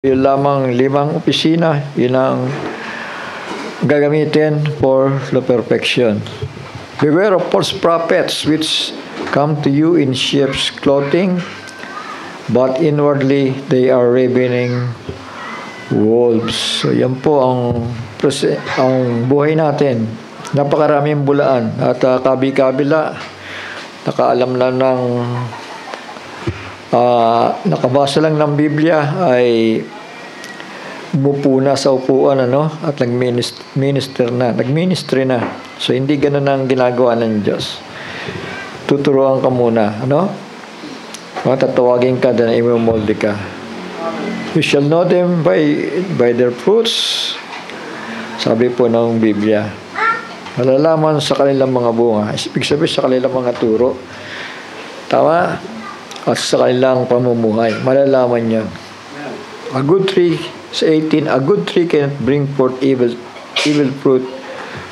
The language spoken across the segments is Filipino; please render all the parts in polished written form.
Yun lamang 5 opisina, yun ang gagamitin for the perfection. Beware of false prophets which come to you in sheep's clothing, but inwardly they are ravening wolves. So yan po ang buhay natin. Napakaraming bulaan at kabi-kabila. Nakaalam na ng nakabasa lang ng Biblia ay mupuna sa upuan at nagministry na. So hindi ganoon ang ginagawa ng Diyos. Tuturuan ka muna, Tatawagin ka na imomolde ka. You shall know them by their fruits. Sabi po ng Biblia. Malalaman sa kanilang mga bunga. Ibig sabihin sa kanilang mga turo. Tama? At sa kanilang pamumuhay. Malalaman niya. A good tree, sa 18, a good tree cannot bring forth evil fruit.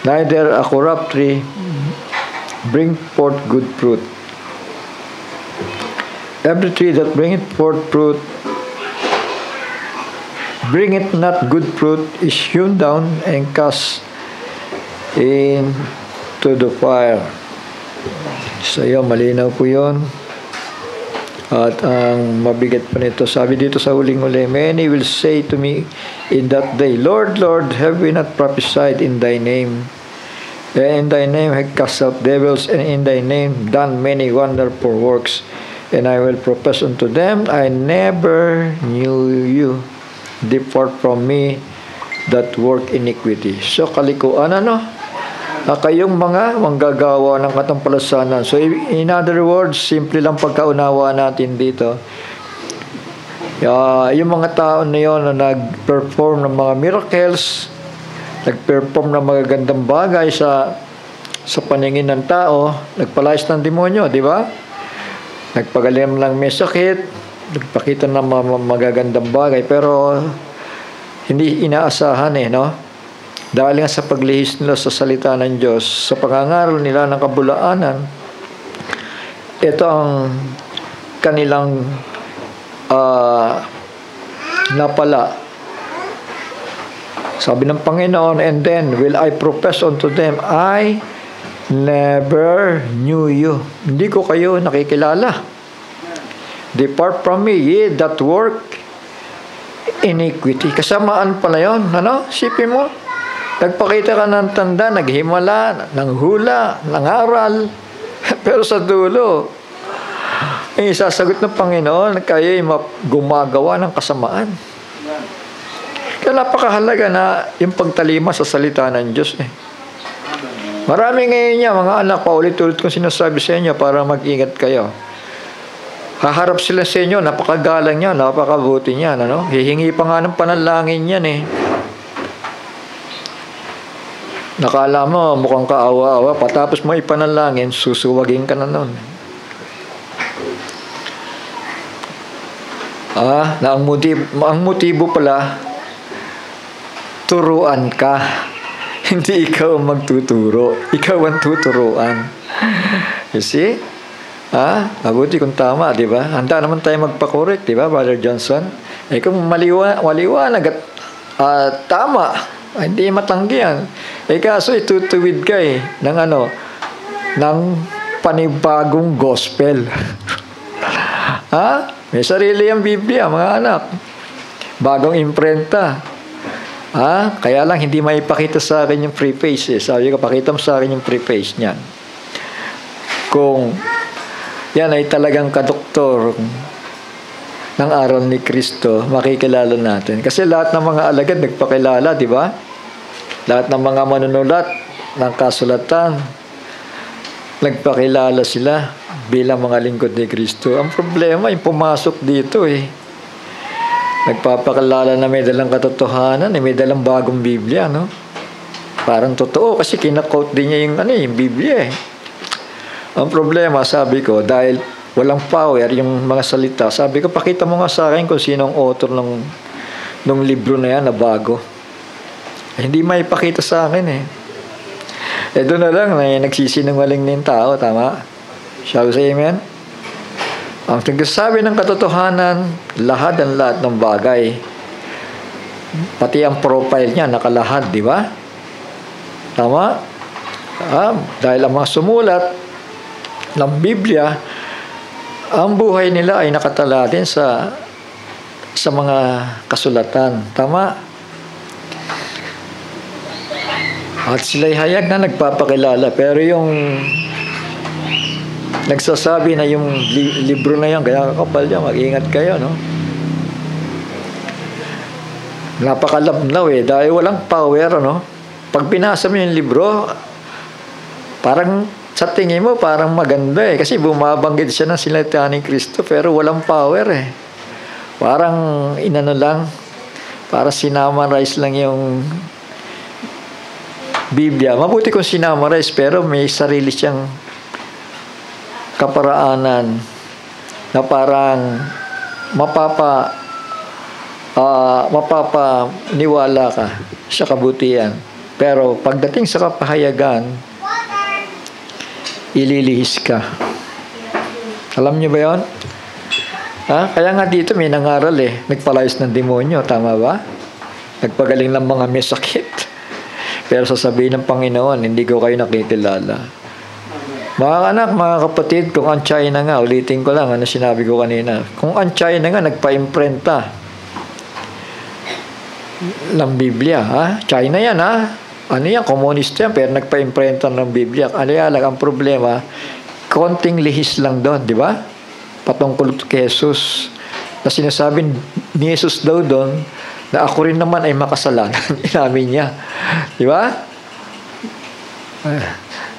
Neither a corrupt tree bring forth good fruit. Every tree that bringeth forth fruit, bringeth not good fruit, is hewn down and cast into the fire. So yun, malinaw po yun. At ang mabigat pa nito, sabi dito sa huling-huli, many will say to me in that day, Lord, Lord, have we not prophesied in thy name? And in thy name have cast out devils, and in thy name done many wonderful works. And I will profess unto them, I never knew you. Depart from me that work iniquity. So kalikuan kayong mga manggagawa ng katampalasanan. So in other words, simple lang pagkaunawa natin dito. Yung mga tao na yun na nag-perform ng mga miracles, nag-perform ng magagandang bagay sa paningin ng tao, nagpalayas ng demonyo, di ba? Nagpagaling lang may sakit, nagpakita ng mga magagandang bagay, pero hindi inaasahan dahil nga sa paglihis nila sa salita ng Diyos, sa pangangaral nila ng kabulaanan, ito ang kanilang napala. Sabi ng Panginoon, and then will I profess unto them, I never knew you. Hindi ko kayo nakikilala. Depart from me, ye that work iniquity. Kasamaan pala yun. Sipin mo, nagpakita ka ng tanda, naghimala, nanghula, nangaral. Pero sa dulo, isasagot ng Panginoon, kayo'y gumagawa ng kasamaan. Kaya napakahalaga na yung pagtalima sa salita ng Diyos. Marami ngayon niya, mga anak, paulit-ulit kong sinasabi sa inyo para mag-ingat kayo. Haharap sila sa inyo, napakagalang niya, napakabuti niya. Hihingi pa nga ng panalangin yan Nakala mo, mukhang kaawa-awa, patapos mo ipanalangin, susuwagin ka na nun. Na ang motibo pala, turuan ka. Hindi ikaw ang magtuturo. Ikaw ang tuturuan. You see? Mabuti kung tama, di ba? Handa naman tayo magpakorek, di ba, Brother Johnson? Kung maliwanag at tama, hindi matanggi yan. Kaso itutuwid ka ng panibagong gospel. May sarili ang Biblia, mga anak. Bagong imprenta. Kaya lang hindi maipakita sa akin yung preface. Sabi ko, pakita mo sa akin yung preface niyan. Kung yan ay talagang kadoktor ng aral ni Kristo, makikilala natin. Kasi lahat ng mga alagad nagpakilala, di ba? Lahat ng mga manunulat ng kasulatan, nagpakilala sila bilang mga lingkod ni Kristo. Ang problema, yung pumasok dito nagpapakilala na may dalang katotohanan, may dalang bagong Biblia, Parang totoo kasi kinakot din niya yung Biblia Ang problema, sabi ko, dahil walang power yung mga salita, sabi ko, pakita mo nga sa akin kung sino ang author ng libro na yan na bago. Hindi maipakita sa akin doon na lang nagsisinungaling na yung tao, tama? Shall we say amen? Ang nagsasabi ng katotohanan, lahat ng bagay Pati ang profile niya, nakalahad, di ba? Tama? Dahil ang mga sumulat ng Biblia, ang buhay nila ay nakatala din sa mga kasulatan. Tama? At sila'y hayag na nagpapakilala. Pero yung nagsasabi na yung libro na yan, kaya kakapal yan, mag-ingat kayo, no? Napakalabnaw dahil walang power, no? Pag binasa mo yung libro, parang sa tingin mo, parang maganda kasi bumabanggit siya ng salita ni Kristo, pero walang power Parang inano lang, para sinamarize lang yung Biblia. Mabuti kung sinamarize, pero may sarili siyang kaparaanan na parang mapapaniwala ka sa kabutihan. Pero pagdating sa kapahayagan, ililihis ka. Alam niyo ba yun? Kaya nga dito may nangaral nagpalayas ng demonyo, tama ba? Nagpagaling ng mga may sakit. Pero sasabihin ng Panginoon, hindi ko kayo nakikilala. Mga anak, mga kapatid, kung ang China nga, ulitin ko lang, sinabi ko kanina, kung ang China nga nagpa-imprenta ng Biblia, China yan, ano yan, komunista yan, pero nagpa-imprenta ng Biblia. Ano yan lang, ang problema, konting lihis lang doon, di ba? Patungkol kay Jesus, na sinasabi ni Jesus daw doon, na ako rin naman ay makasalanan. Inamin niya. Di ba?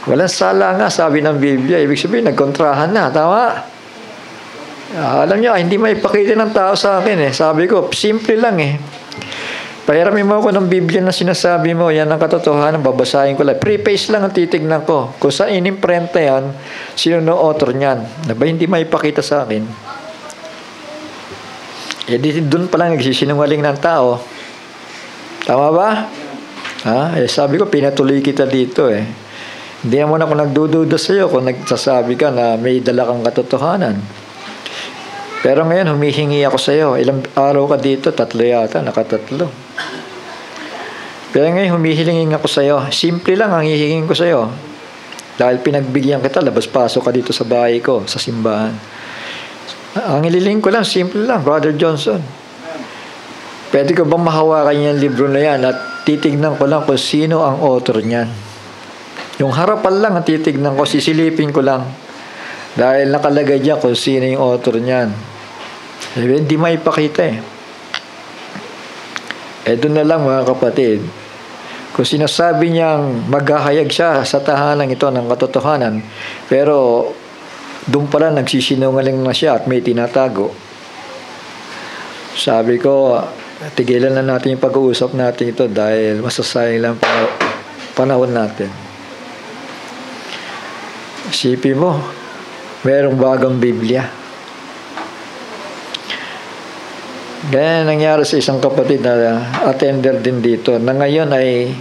Walang sala nga, sabi ng Biblia. Ibig sabihin, nagkontrahan na. Tama? Alam niyo, hindi maipakita ng tao sa akin Sabi ko, simple lang Pahiramin mo ako ng Biblia na sinasabi mo, yan ang katotohanan, babasahin ko lang. Preface lang ang titignan ko. Kung saan inimprenta yan, sino no author niyan. Hindi maipakita sa akin. Doon pa lang nagsisinungaling ng tao. Tama ba? Sabi ko, pinatuloy kita dito Hindi naman ako nagdududa sa iyo kung nagsasabi ka na may dala kang katotohanan. Pero ngayon, humihingi ako sa iyo. Ilang araw ka dito? 3 yata, naka-3. Pero ngayon, humihiling ako sa iyo. Simple lang ang hihingin ko sa iyo. Dahil pinagbigyan kita, labas-pasok ka dito sa bahay ko, sa simbahan. Ang ililing ko lang, simple lang, Brother Johnson. Pwede ko bang mahawakan yung libro na yan at titignan ko lang kung sino ang author niyan. Yung harapan lang ang titignan ko, sisilipin ko lang. Dahil nakalagay diyan kung sino yung author niyan. Hindi maipakita doon na lang mga kapatid. Kung sinasabi niyang maghahayag siya sa tahanan ito ng katotohanan, pero doon pala nagsisinungaling na siya at may tinatago. Sabi ko, tigilan na natin yung pag-uusap natin ito dahil masasayang lang panahon natin. Isipin mo, merong bagong Biblia. Ganyan nangyari sa isang kapatid na attender din dito na ngayon ay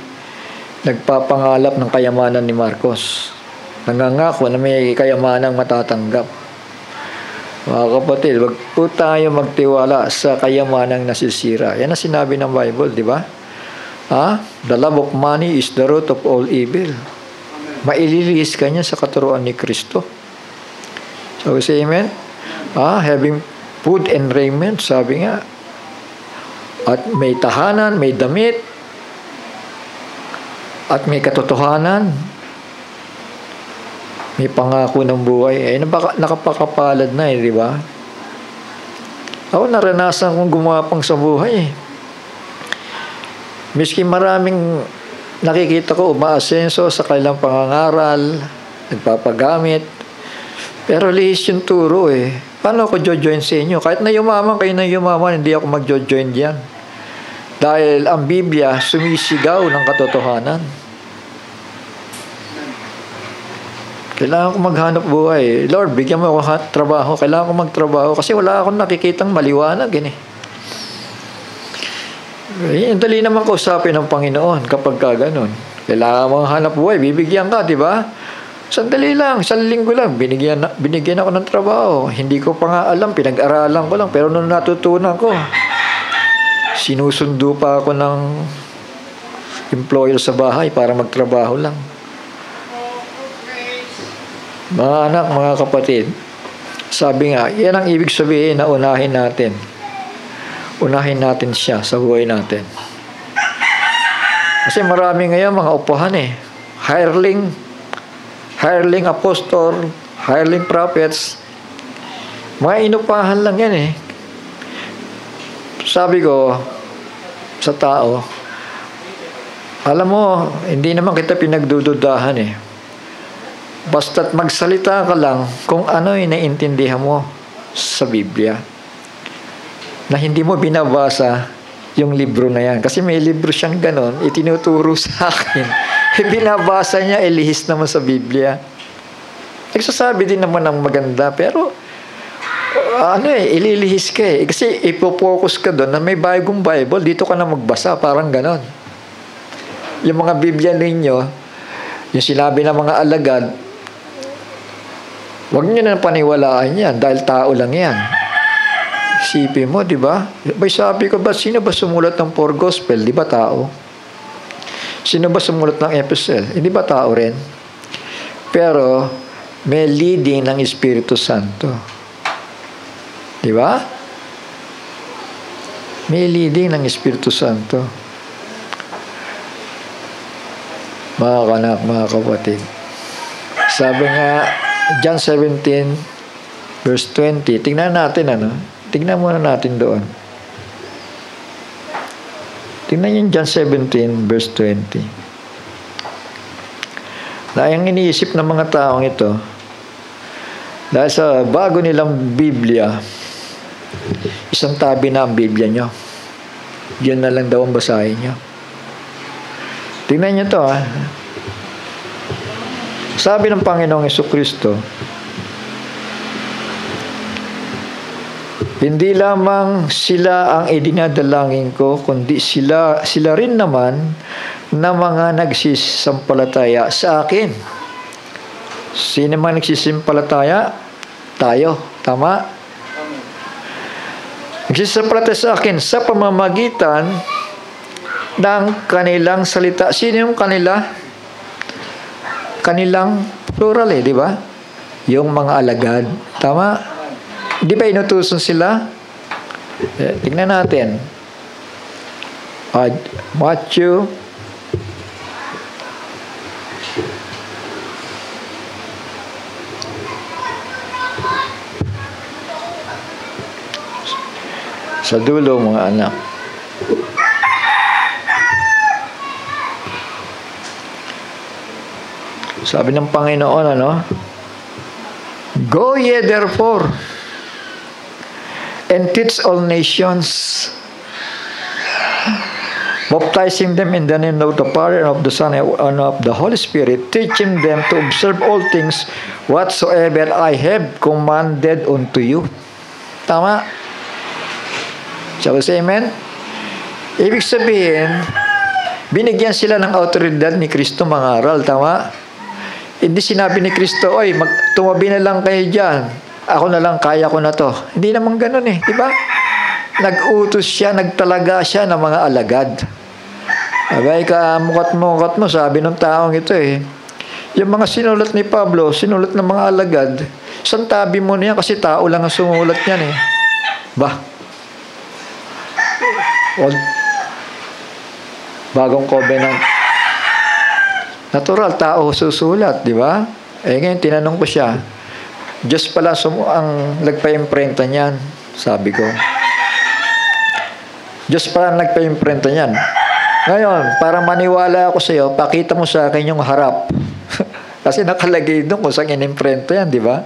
nagpapangalap ng kayamanan ni Marcos. Nangangako na may kayamanang matatanggap. Mga kapatid, wag po tayo magtiwala sa kayamanang nasisira. Yan ang sinabi ng Bible, di ba? The love of money is the root of all evil. Maililihis ka niya sa katuruan ni Kristo. So, say amen? Having food and raiment, sabi nga. At may tahanan, may damit, at may katotohanan. May pangako ng buhay. Nakapakapalad na di ba? Ako naranasan kong gumapang sa buhay Miski maraming nakikita ko umaasenso sa kanilang pangangaral, nagpapagamit, pero lihis yung turo Paano ako jo-join sa inyo? Kahit na yumaman kayo na yumaman, hindi ako mag-join diyan. Dahil ang Biblia sumisigaw ng katotohanan. Kailangan ko maghanap buhay. Lord, bigyan mo ako trabaho. Kailangan ko magtrabaho kasi wala akong nakikitang maliwanag. Dali naman kausapin ng Panginoon kapag gano'n. Kailangan mo hanap buhay. Bibigyan ka, di ba? Sandali lang, 1 linggo lang. Binigyan ako ng trabaho. Hindi ko pa nga alam. Pinag-aralan ko lang. Pero nung natutunan ko, Sinusundo pa ako ng employer sa bahay para magtrabaho lang. Mga anak, mga kapatid, sabi nga, yan ang ibig sabihin na unahin natin. Unahin natin siya sa buhay natin. Kasi marami ngayon mga upuhan hireling apostle, hireling prophets, mga inupahan lang yan Sabi ko sa tao, alam mo, hindi naman kita pinagdududahan Basta't magsalita ka lang kung ano yung naiintindihan mo sa Biblia. Na hindi mo binabasa yung libro na yan. Kasi may libro siyang ganon, itinuturo sa akin. Binabasa niya, ilihis naman sa Biblia. Nagsasabi din naman ng maganda, pero ililihis ka Kasi ipopokus ka doon na may bagong Bible, dito ka na magbasa, parang ganon. Yung mga Biblia ninyo, yung sinabi ng mga alagad, huwag nyo na paniwalaan yan dahil tao lang yan. Isipin mo, di ba? Sabi ko ba, sino ba sumulat ng 4 Gospel? Di ba tao? Sino ba sumulat ng Epistle? Hindi ba tao rin? Pero, may leading ng Espiritu Santo. Di ba? May leading ng Espiritu Santo. Mga kanak, mga kapatid. Sabi nga, John 17, verse 20. Tingnan natin, Tingnan muna natin doon. Tingnan yung John 17, verse 20. Na ang iniisip ng mga taong ito, dahil sa bago nilang Biblia, isang tabi na ang Biblia nyo. Yun na lang daw ang basahin nyo. Tingnan nyo to, Sabi ng Panginoong Jesucristo, hindi lamang sila ang idinadalangin ko, kundi sila rin naman na mga nagsisampalataya sa akin. Sino man nagsisampalataya? Tayo. Tama? Nagsisampalataya sa akin sa pamamagitan ng kanilang salita. Sino yung kanila? Kanilang plural di ba? Yung mga alagad. Tama? Di ba inutusan sila? Tingnan natin. Matthew sa dulo, mga anak. Sabi ng Panginoon, Go ye therefore and teach all nations, baptizing them in the name of the Father and of the Son and of the Holy Spirit, teaching them to observe all things whatsoever I have commanded unto you. Tama? Shall we say amen? Ibig sabihin, binigyan sila ng autoridad ni Kristo mangaral. Tama? Hindi sinabi ni Kristo, oy, tumabi na lang kayo dyan. Ako na lang, kaya ko na to. Hindi naman ganun di ba? Nag-utos siya, nagtalaga siya ng mga alagad. Abay ka, mukat mo, sabi ng taong ito Yung mga sinulat ni Pablo, sinulat ng mga alagad, isang tabi mo niya kasi tao lang ang sumulat niyan Bah. Bagong covenant. Natural, tao susulat, di ba? Ngayon, tinanong ko siya, Diyos pala ang nagpa-imprenta niyan, sabi ko. Diyos pala ang nagpa-imprenta niyan. Ngayon, para maniwala ako sa iyo, pakita mo sa akin yung harap. Kasi nakalagay doon kung saan in-imprenta yan, di ba?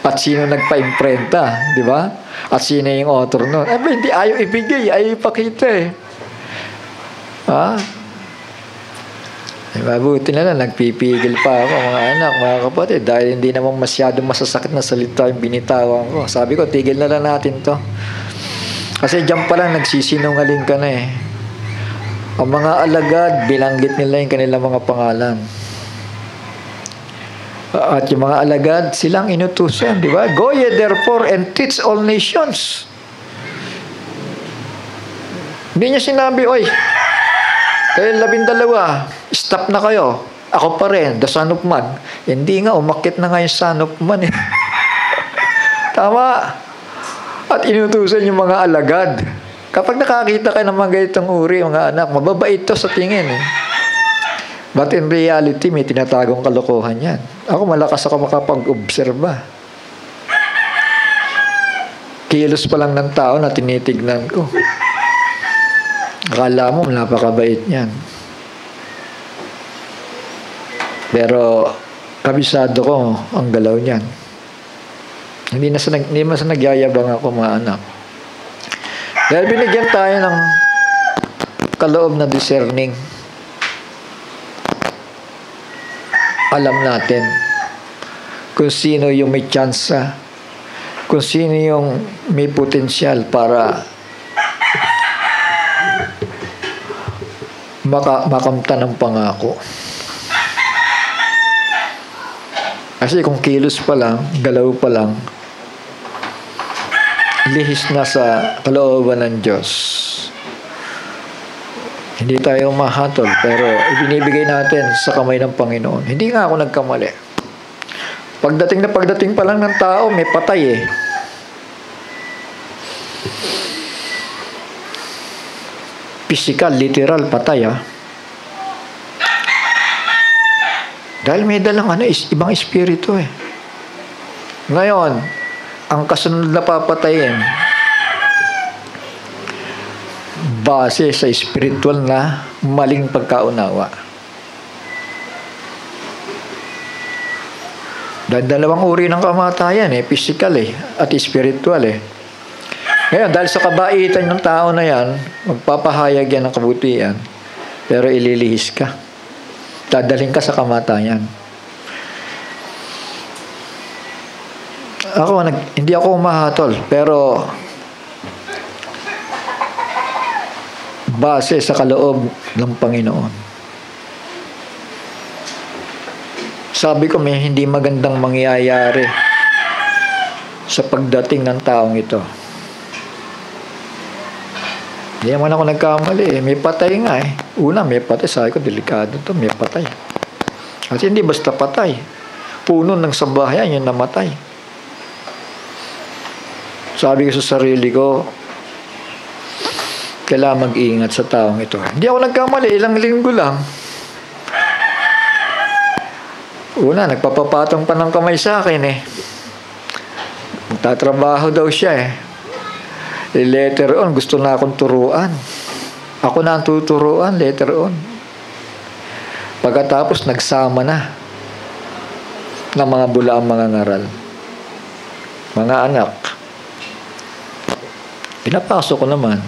At sino nagpa-imprenta, di ba? At sino yung author nun. Hindi, ayaw ibigay, ayaw ipakita Mabuti na lang, nagpipigil pa ako, mga anak, mga kapatid, dahil hindi naman masyadong masasakit na salita yung binitawan ko. Sabi ko, tigil na lang natin to. Kasi dyan pa lang, nagsisinungaling ka na Ang mga alagad, bilanggit nila yung kanilang mga pangalan. At yung mga alagad, silang inutusan, di ba? Go ye therefore and teach all nations. Hindi niya sinabi, oy, kayo 12, stop na kayo. Ako pa rin, the son of man. Hindi nga, umakit na nga yung son of man. Tama. At inutusan yung mga alagad. Kapag nakakita ka ng mga ganitong uri, mga anak, mababait to sa tingin. But in reality, may tinatagong kalokohan yan. Ako, malakas ako makapag-obserba. Kilos pa lang ng tao na tinitignan ko. Akala mo, napakabait niyan. Pero, kabisado ko ang galaw niyan. Hindi man sa nagyayabang ako, mga anak. Dahil binigyan tayo ng kaloob na discerning. Alam natin kung sino yung may tsansa, kung sino yung may potensyal para makamtan ng pangako. Kasi kung kilos pa lang, galaw pa lang, lihis na sa kalooban ng Diyos. Hindi tayo mahatol, pero ibinibigay natin sa kamay ng Panginoon. Hindi nga ako nagkamali. Pagdating pa lang ng tao, may patay eh. Physical, literal, patay ah. Dahil may dalang ibang espiritu eh. Ngayon, ang kasunod na papatayin, base sa spiritual na maling pagkaunawa. Dahil dalawang uri ng kamatayan eh, physical eh, at spiritual eh. Ngayon, dahil sa kabaitan ng tao na yan, magpapahayag yan ng kabutihan, pero ililihis ka. Dadaling ka sa kamatayan. Hindi ako umahatol, pero base sa kaloob ng Panginoon. Sabi ko, may hindi magandang mangyayari sa pagdating ng taong ito. Hindi naman ako nagkamali eh. May patay nga eh. Una, may patay. Sabi ko, delikado to, may patay. Kasi hindi basta patay. Puno ng sambahayan yung namatay. Sabi ko sa sarili ko, kailangan mag-iingat sa taong ito. Hindi ako nagkamali, ilang linggo lang. Una, nagpapapatong pa ng kamay sa akin eh. Magtatrabaho daw siya eh. Later on, gusto na akong turuan. Ako na ang tuturuan later on. Pagkatapos, nagsama na ng mga bulaang mga ngaral. Mga anak, pinapasok ko naman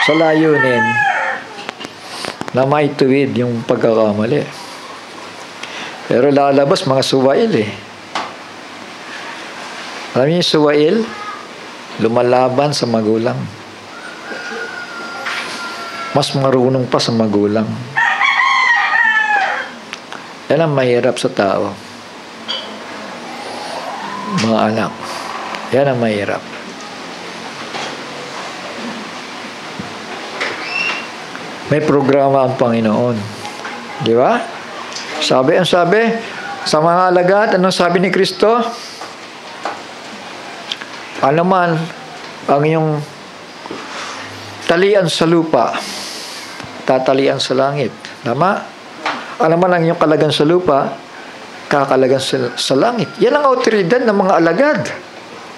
sa layunin na maituwid yung pagkakamali. Pero lalabas mga suwail eh. Alam niyo yung suwail? Lumalaban sa magulang. Mas marunong pa sa magulang. Yan ang mahirap sa tao. Mga anak. Yan ang mahirap. May programa ang Panginoon. Di ba? Sabi sa mga alagad, anong sabi ni Kristo? Ano man ang iyong talian sa lupa, tatalian sa langit. Tama? Ano man ang iyong kalagan sa lupa, kakalagan sa langit. Yan ang awtoridad ng mga alagad.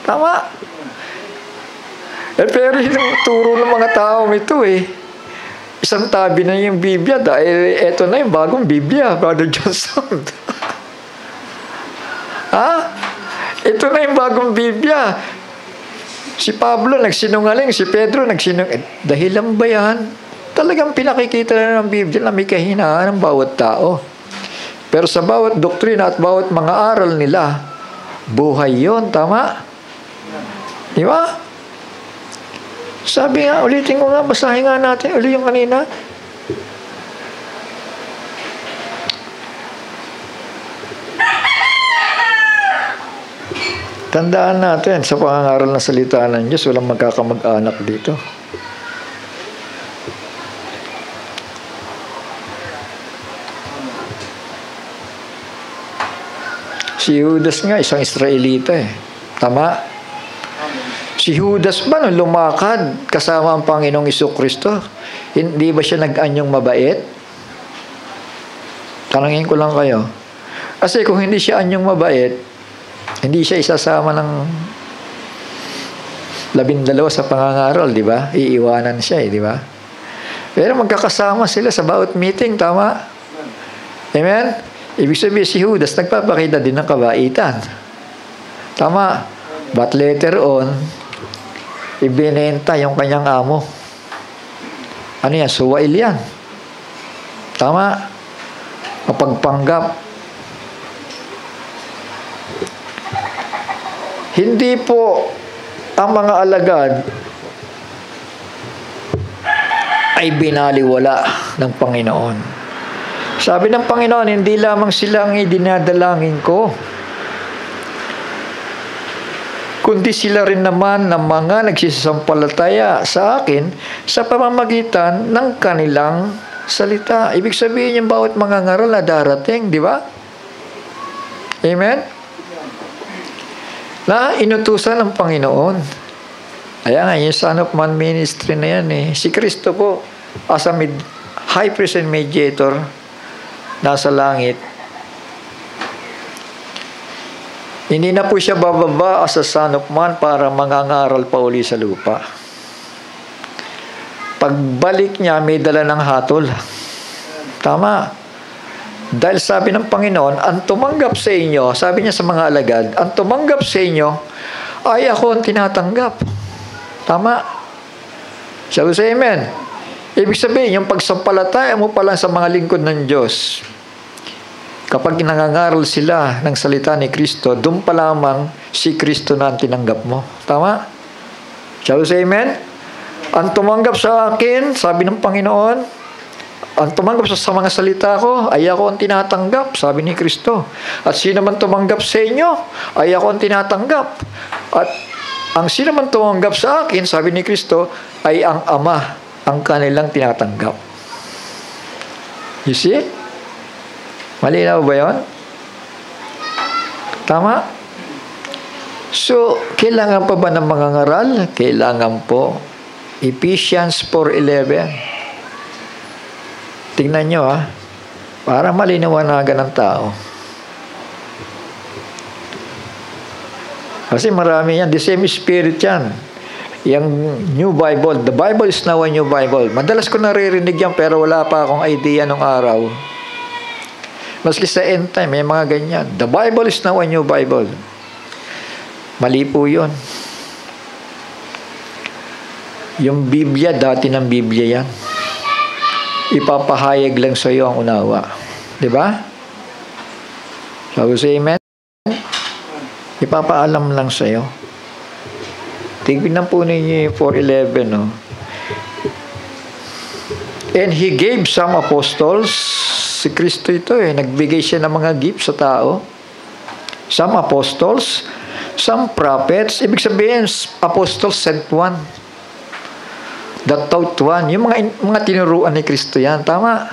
Tama? Pero yung turo ng mga tao ito eh. Isang tabi na yung Biblia dahil eto na yung bagong Biblia, Brother Johnson. Ha? Ito na yung bagong Biblia. Si Pablo nagsinungaling, si Pedro nagsinungaling. Dahilan ba yan? Talagang pinakikita na ng Biblia na may kahinaan ng bawat tao. Pero sa bawat doktrina at bawat mga aral nila, buhay yon, tama? Di ba? Sabi nga, ulitin ko nga, basahin nga natin ulit yung kanina. Tandaan natin, sa pangangaral ng salita ng Diyos, walang magkakamag-anak dito. Si Judas nga, isang Israelita eh. Tama? Si Judas ba nung lumakad kasama ang Panginoong Jesucristo, hindi ba siya nag-anyong mabait? Tanungin ko lang kayo. Kasi kung hindi siya anyong mabait, hindi siya isasama ng 12 sa pangangaral, di ba? Iiwanan siya di ba? Pero magkakasama sila sa bawat meeting, tama? Amen? Ibig sabihin si Judas, nagpapakita din ng kabaitan. Tama? But later on, ibinenta yung kanyang amo. Ano yan? Suwail yan. Tama? Mapagpanggap. Hindi po ang mga alagad ay binaliwala ng Panginoon. Sabi ng Panginoon, hindi lamang sila ang idinadalangin ko, kundi sila rin naman ng mga nagsisampalataya sa akin sa pamamagitan ng kanilang salita. Ibig sabihin yung bawat mga ngaral na darating, di ba? Amen? Na inutusan ng Panginoon. Ayan nga, yung Son of Man ministry na yan eh. Si Kristo po, as a high priest and mediator, nasa langit, hindi na po siya bababa as a Son of Man para mangangaral pa uli sa lupa. Pagbalik niya, may dala ng hatol. Tama. Dahil sabi ng Panginoon, ang tumanggap sa inyo, sabi niya sa mga alagad, ang tumanggap sa inyo, ay ako ang tinatanggap. Tama. Sabi sa amen. Ibig sabihin, yung pagsampalataya mo pa lang sa mga lingkod ng Diyos, kapag nangangaral sila ng salita ni Kristo, doon pa lamang si Kristo na ang tinanggap mo. Tama? Shall we say amen? Ang tumanggap sa akin, sabi ng Panginoon, ang tumanggap sa mga salita ko, ay ako ang tinatanggap, sabi ni Kristo. At sino man tumanggap sa inyo, ay ako ang tinatanggap. At ang sino man tumanggap sa akin, sabi ni Kristo, ay ang Ama, ang kanilang tinatanggap. You see? Malinaw ba yun? Tama? So, kailangan pa ba ng mga ngaral? Kailangan po. Ephesians 4:11. Tingnan nyo para malinawagan ng tao. Kasi marami yan. The same spirit yan. Yung New Bible. The Bible is now a New Bible. Madalas ko naririnig yan pero wala pa akong idea nung araw. Maski sa end time, may mga ganyan. The Bible is now a New Bible. Mali po yun. Yung Biblia, dati ng Biblia yan. Ipapahayag lang sa iyo ang unawa. Diba? Sabi sa amen? Ipapaalam lang sa iyo. Tignan po ninyo yung 4:11, no? And He gave some apostles. Si Kristo ito nagbigay siya ng mga gifts sa tao. Some apostles, some prophets. Ibig sabihin, apostles sent one. That taught one. Yung mga tinuruan ni Kristo yan. Tama.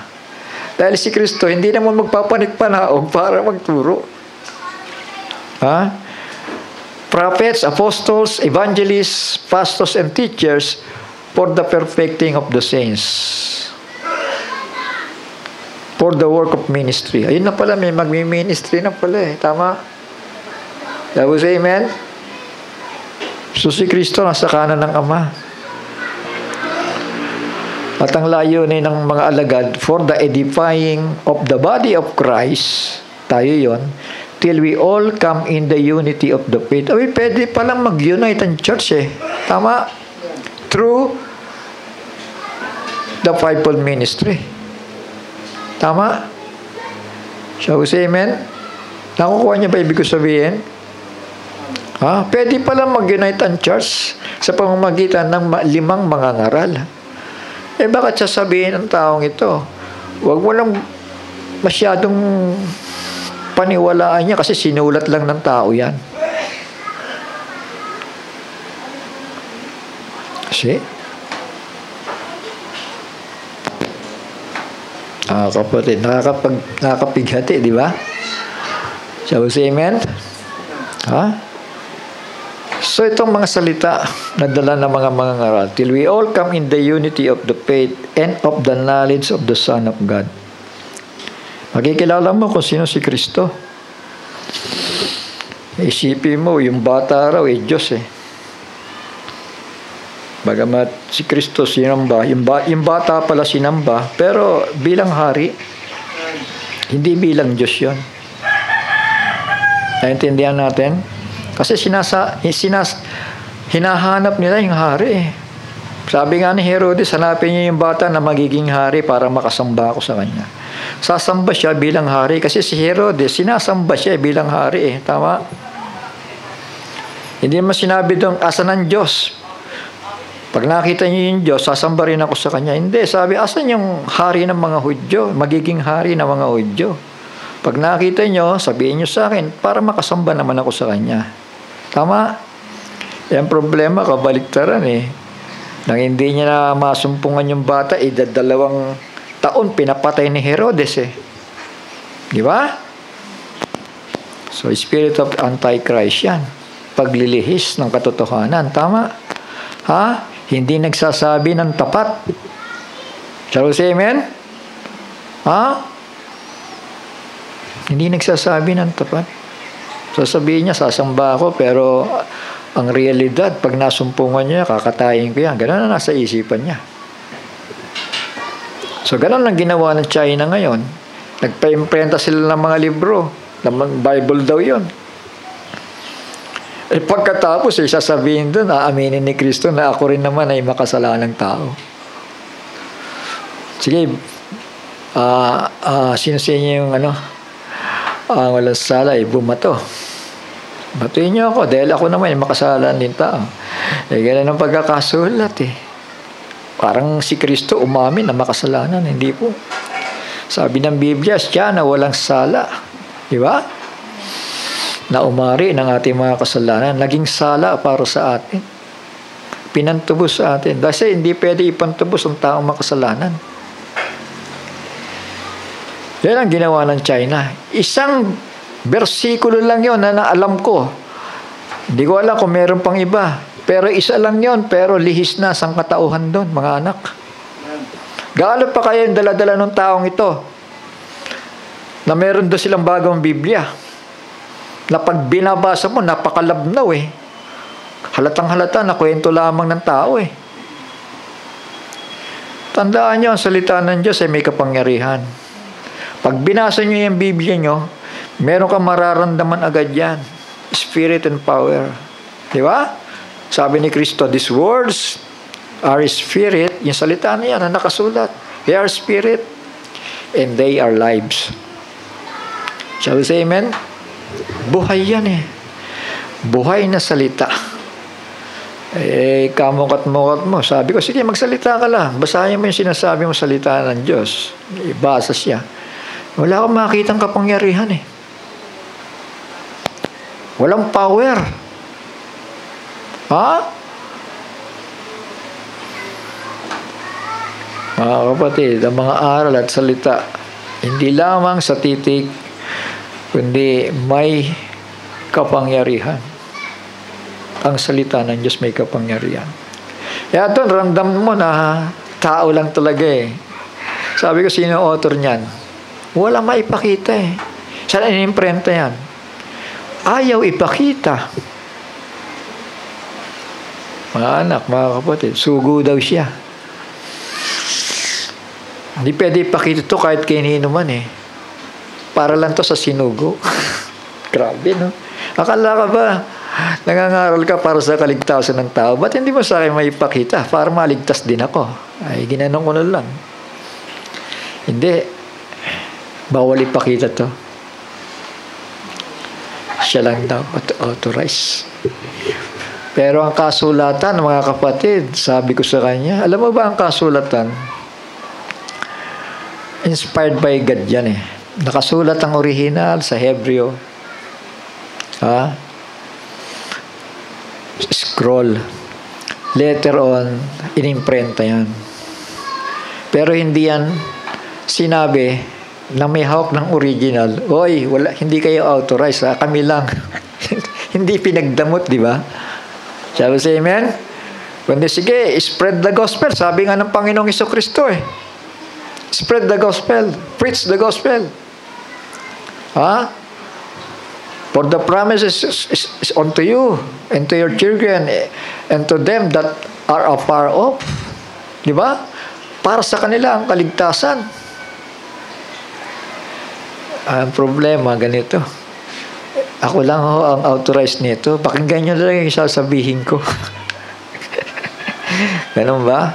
Dahil si Kristo, hindi naman magpapanik-panaog para magturo. Prophets, apostles, evangelists, pastors, and teachers for the perfecting of the saints. For the work of ministry. Ayun na pala, may magmi-ministry na pala Tama? Tapos, amen? So, si Kristo nasa kanan ng Ama. At ang layunin ng mga alagad for the edifying of the body of Christ, tayo yon, till we all come in the unity of the faith. Pwede palang mag-unite ang church Tama? Through the fivefold ministry. Tama? Shall we say amen? Nakukuha niya ba ibig ko sabihin? Pwede palang mag-unite ang church sa pamamagitan ng 5 mga ngaral. Bakit sasabihin ng taong ito? Huwag mo lang masyadong paniwalaan niya kasi sinulat lang ng tao yan. Kasi, kapatid, nakakapighati, di ba? Shall we say amen? Ha? So itong mga salita na dala ng mga mangangaral, till we all come in the unity of the faith and of the knowledge of the Son of God. Makikilala mo kung sino si Kristo. Isipin mo, yung bata raw Diyos eh. Bagamat si Kristo sinamba, yung bata pala sinamba, pero bilang hari, hindi bilang Diyos yun. Naintindihan natin? Kasi hinahanap nila yung hari eh. Sabi nga ni Herodes, hanapin niya yung bata na magiging hari para makasamba ako sa kanya. Sasamba siya bilang hari kasi si Herodes, sinasamba siya bilang hari eh. Tama? Hindi naman sinabi doon, asan ang Diyos? Pag nakita niyo yung Diyos, sasamba rin ako sa kanya. Hindi, sabi, asan yung hari ng mga Hudyo? Magiging hari ng mga Hudyo. Pag nakita niyo, sabihin niyo sa akin, para makasamba naman ako sa kanya. Tama? Yan problema, kabaliktaran eh. Nang hindi niya na masumpungan yung bata, 2 taon pinapatay ni Herodes eh. Di ba? So, spirit of Antichrist yan. Paglilihis ng katotohanan. Tama? Ha? Hindi nagsasabi ng tapat. Shall we say amen? Ha? Hindi nagsasabi ng tapat. Sasabihin niya, sasamba ako, pero ang realidad, pag nasumpungan niya, kakatayin ko yan. Ganun na nasa isipan niya. So, ganun lang ginawa ng China ngayon. Nagpa-imprenta sila ng mga libro. Bible daw yun. Eh, pagkatapos, sasabihin doon, aaminin ni Kristo na ako rin naman ay makasalanang tao. Sige, sino sa inyo yung walang sala, bumato. Batuin niyo ako dahil ako naman yung makasalan din tao. Ganun ang pagkakasulat eh. Parang si Kristo umamin na makasalanan. Hindi po. Sabi ng Biblia, siya na walang sala. Di ba? Na umari ng ating mga kasalanan. Naging sala para sa atin. Pinantubos sa atin. Kasi hindi pwede ipantubos ang taong makasalanan. Yan ang ginawa ng China. Isang bersikulo lang yon na alam ko. Hindi ko alam kung meron pang iba. Pero isa lang yon, pero lihis na sang katauhan doon, mga anak. Gaano pa kaya yung dala-dala ng taong ito? Na meron doon silang bagong Biblia. Na pag binabasa mo, napakalabnaw eh. Halatang-halata na kwento lamang ng tao eh. Tandaan nyo, ang salita ng Diyos ay may kapangyarihan. Pag binasa nyo yung Biblia nyo, meron kang mararamdaman agad yan. Spirit and power. Di ba? Sabi ni Kristo, these words are spirit. Yung salita na yan na nakasulat. They are spirit and they are lives. Shall we say amen? Buhay yan eh. Buhay na salita. Kamukat-mukat mo. Sabi ko, sige, magsalita ka lang. Basahin mo yung sinasabi mo salita ng Diyos. Ibasa siya. Wala akong makitang kapangyarihan eh. Walang power. Ha? Mga kapatid, ang mga aral at salita, hindi lamang sa titik, kundi may kapangyarihan. Ang salita ng Diyos may kapangyarihan. Kaya ito, ramdam mo na tao lang talaga eh. Sabi ko, sino author niyan? Wala maipakita eh. Saan inimprenta yan? Ayaw ipakita. Mga anak, mga kapatid, sugo daw siya. Hindi pwede ipakita ito kahit kanino man eh. Para lang to sa sinugo. Grabe, no? Akala ka ba, nangangaral ka para sa kaligtasan ng tao? Ba't hindi mo sa akin maipakita? Para maligtas din ako. Ay, ginanong ko na lang. Hindi. Bawal ipakita to. Siya lang daw authorize. Pero ang kasulatan, mga kapatid, sabi ko sa kanya, alam mo ba ang kasulatan? Inspired by God yan eh. Nakasulat ang original sa Hebreo. Scroll. Later on, inimprenta yan. Pero hindi yan sinabi na may hawak ng original, oy, wala, hindi kayo authorized, ha? Kami lang. Hindi pinagdamot, di ba? Shall we say amen? Kundi sige, spread the gospel. Sabi nga ng Panginoong Jesucristo eh. Spread the gospel. Preach the gospel. Ha? For the promise is unto you and to your children and to them that are afar off. Di ba? Para sa kanila ang kaligtasan. Ang problema, ganito. Ako lang ang authorized nito. Pakinggan nyo lang yung sasabihin ko. Ganun ba?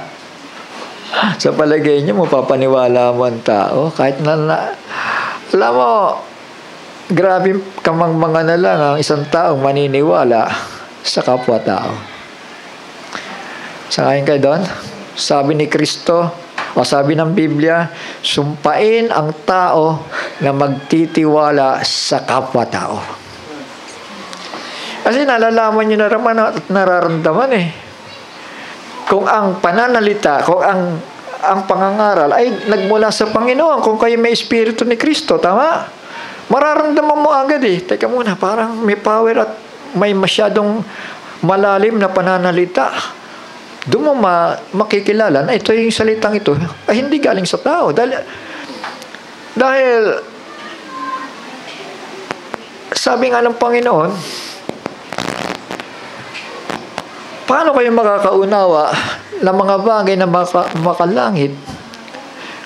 Sa palagay nyo, mapapaniwala mo ang tao. Kahit alam mo, grabe kamang-mga na lang ang isang taong maniniwala sa kapwa-tao. Sangayon kayo doon? Sabi ni Kristo, o sabi ng Biblia, sumpain ang tao na magtitiwala sa kapwa-tao. Kasi nalalaman nyo na naman at nararamdaman eh. Kung ang pananalita, kung ang pangangaral ay nagmula sa Panginoon, kung kayo may Espiritu ni Kristo, tama? Mararamdaman mo agad eh. Teka muna, parang may power at may masyadong malalim na pananalita. Doon mo makikilala na ito yung salitang ito ay hindi galing sa tao. Dahil sabi nga ng Panginoon, paano kayo makakaunawa ng mga bagay na makalangit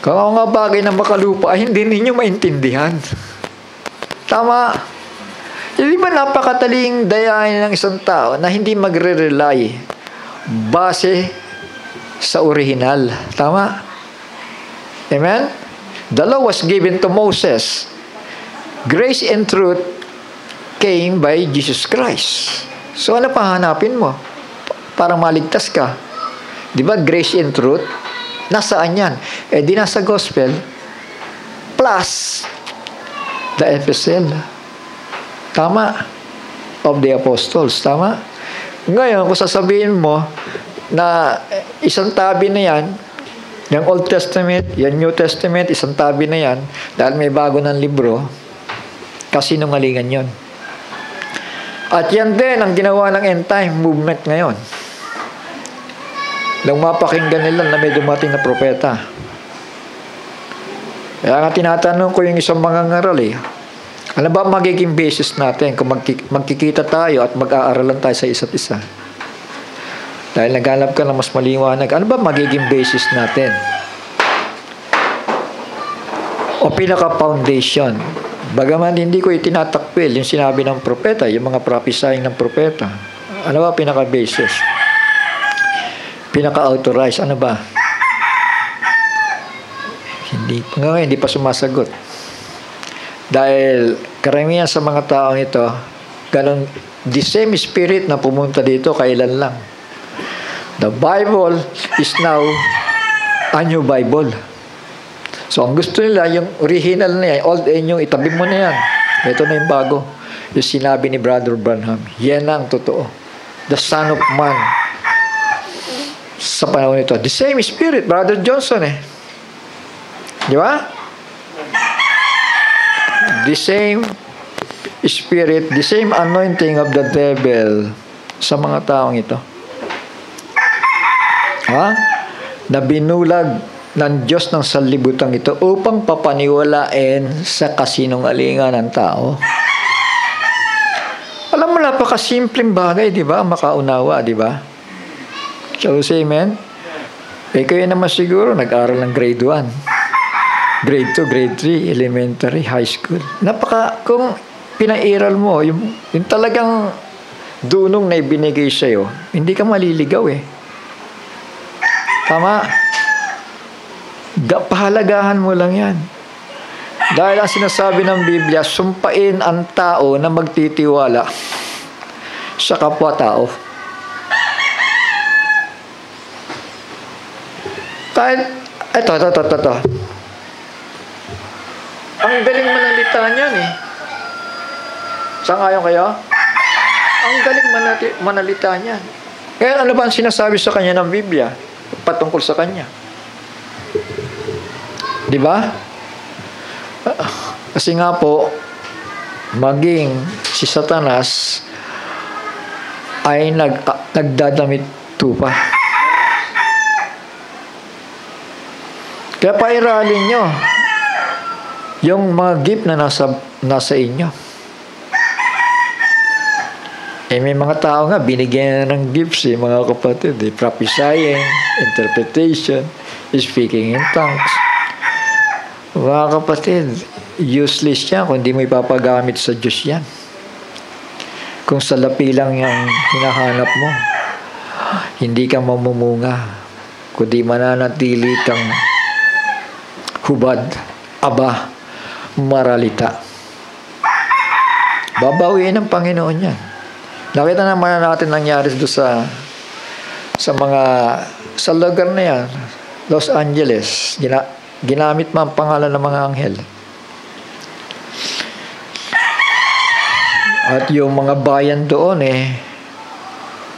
kung ang mga bagay na makalupa ay hindi ninyo maintindihan? Tama. Hindi ba napakataling dayain ng isang tao na hindi magre-rely base sa original? Tama? Amen? The law was given to Moses. Grace and truth came by Jesus Christ. So ano pa hanapin mo? Para maligtas ka. Di ba grace and truth? Nasaan yan? Eh di nasa gospel plus the epistle. Tama? Of the apostles. Tama? Ngayon, kung sasabihin mo na isang tabi na yan, yung Old Testament, yung New Testament, isang tabi na yan, dahil may bago ng libro, kasinungalingan yon. At yan din ang ginawa ng end time movement ngayon. Nang mapakinggan nila na may dumating na propeta. Kaya nga tinatanong ko yung isang mga ngaral eh, ano ba magiging basis natin kung magkikita tayo at mag-aaralan tayo sa isa't isa? Dahil naghanap ka ng mas maliwanag, ano ba magiging basis natin? O pinaka-foundation? Bagaman hindi ko itinatakwil yung sinabi ng propeta, yung mga prophesying ng propeta. Ano ba pinaka-basis? Pinaka-authorized, ano ba? Hindi pa sumasagot. Dahil karamihan sa mga taong ito, ganun, the same spirit na pumunta dito, kailan lang. The Bible is now a new Bible. So, ang gusto nila, yung original na yan, old and new, itabi mo na yan. Ito na yung bago. Yung sinabi ni Brother Branham, yan ang totoo. The Son of Man. Sa panahon ito, the same spirit, Brother Johnson eh. Di ba? The same spirit, the same anointing of the devil sa mga taong ito. Ha? Na binulag ng Diyos ng sanlibutan ito upang papaniwalain sa kasinungalingan ng tao. Alam mo, napakasimpleng bagay, di ba? Makaunawa, di ba? Shall we say amen? Eh, kayo naman siguro nag-aral ng grade 1. Grade 2, grade 3, elementary, high school. Kung pinairal mo, yung talagang dunong na ibinigay sa'yo, hindi ka maliligaw eh. Tama? Pahalagahan mo lang yan. Dahil ang sinasabi ng Biblia, sumpain ang tao na magtitiwala sa kapwa-tao. Kahit, ito. Ang galing manalita niyan eh. Sangayon kayo? Ang galing manalita niyan. Kaya ano ba ang sinasabi sa kanya ng Biblia patungkol sa kanya? Di ba? Kasi nga po, maging si Satanas ay nagdadamit tupa. Kaya pairalin nyo yung mga gift na nasa inyo. May mga tao nga, binigyan ng gifts mga kapatid. Prophesying, interpretation, speaking in tongues. Mga kapatid, useless yan kung di mo ipapagamit sa Diyos yan. Kung salapi lang yung hinahanap mo, hindi ka mamumunga, kundi mananatili kang hubad, aba, maralita. Babawiin ng Panginoon yan. Nakita naman natin nangyari doon sa lugar na yan, Los Angeles. Ginamit man ang pangalan ng mga anghel. At yung mga bayan doon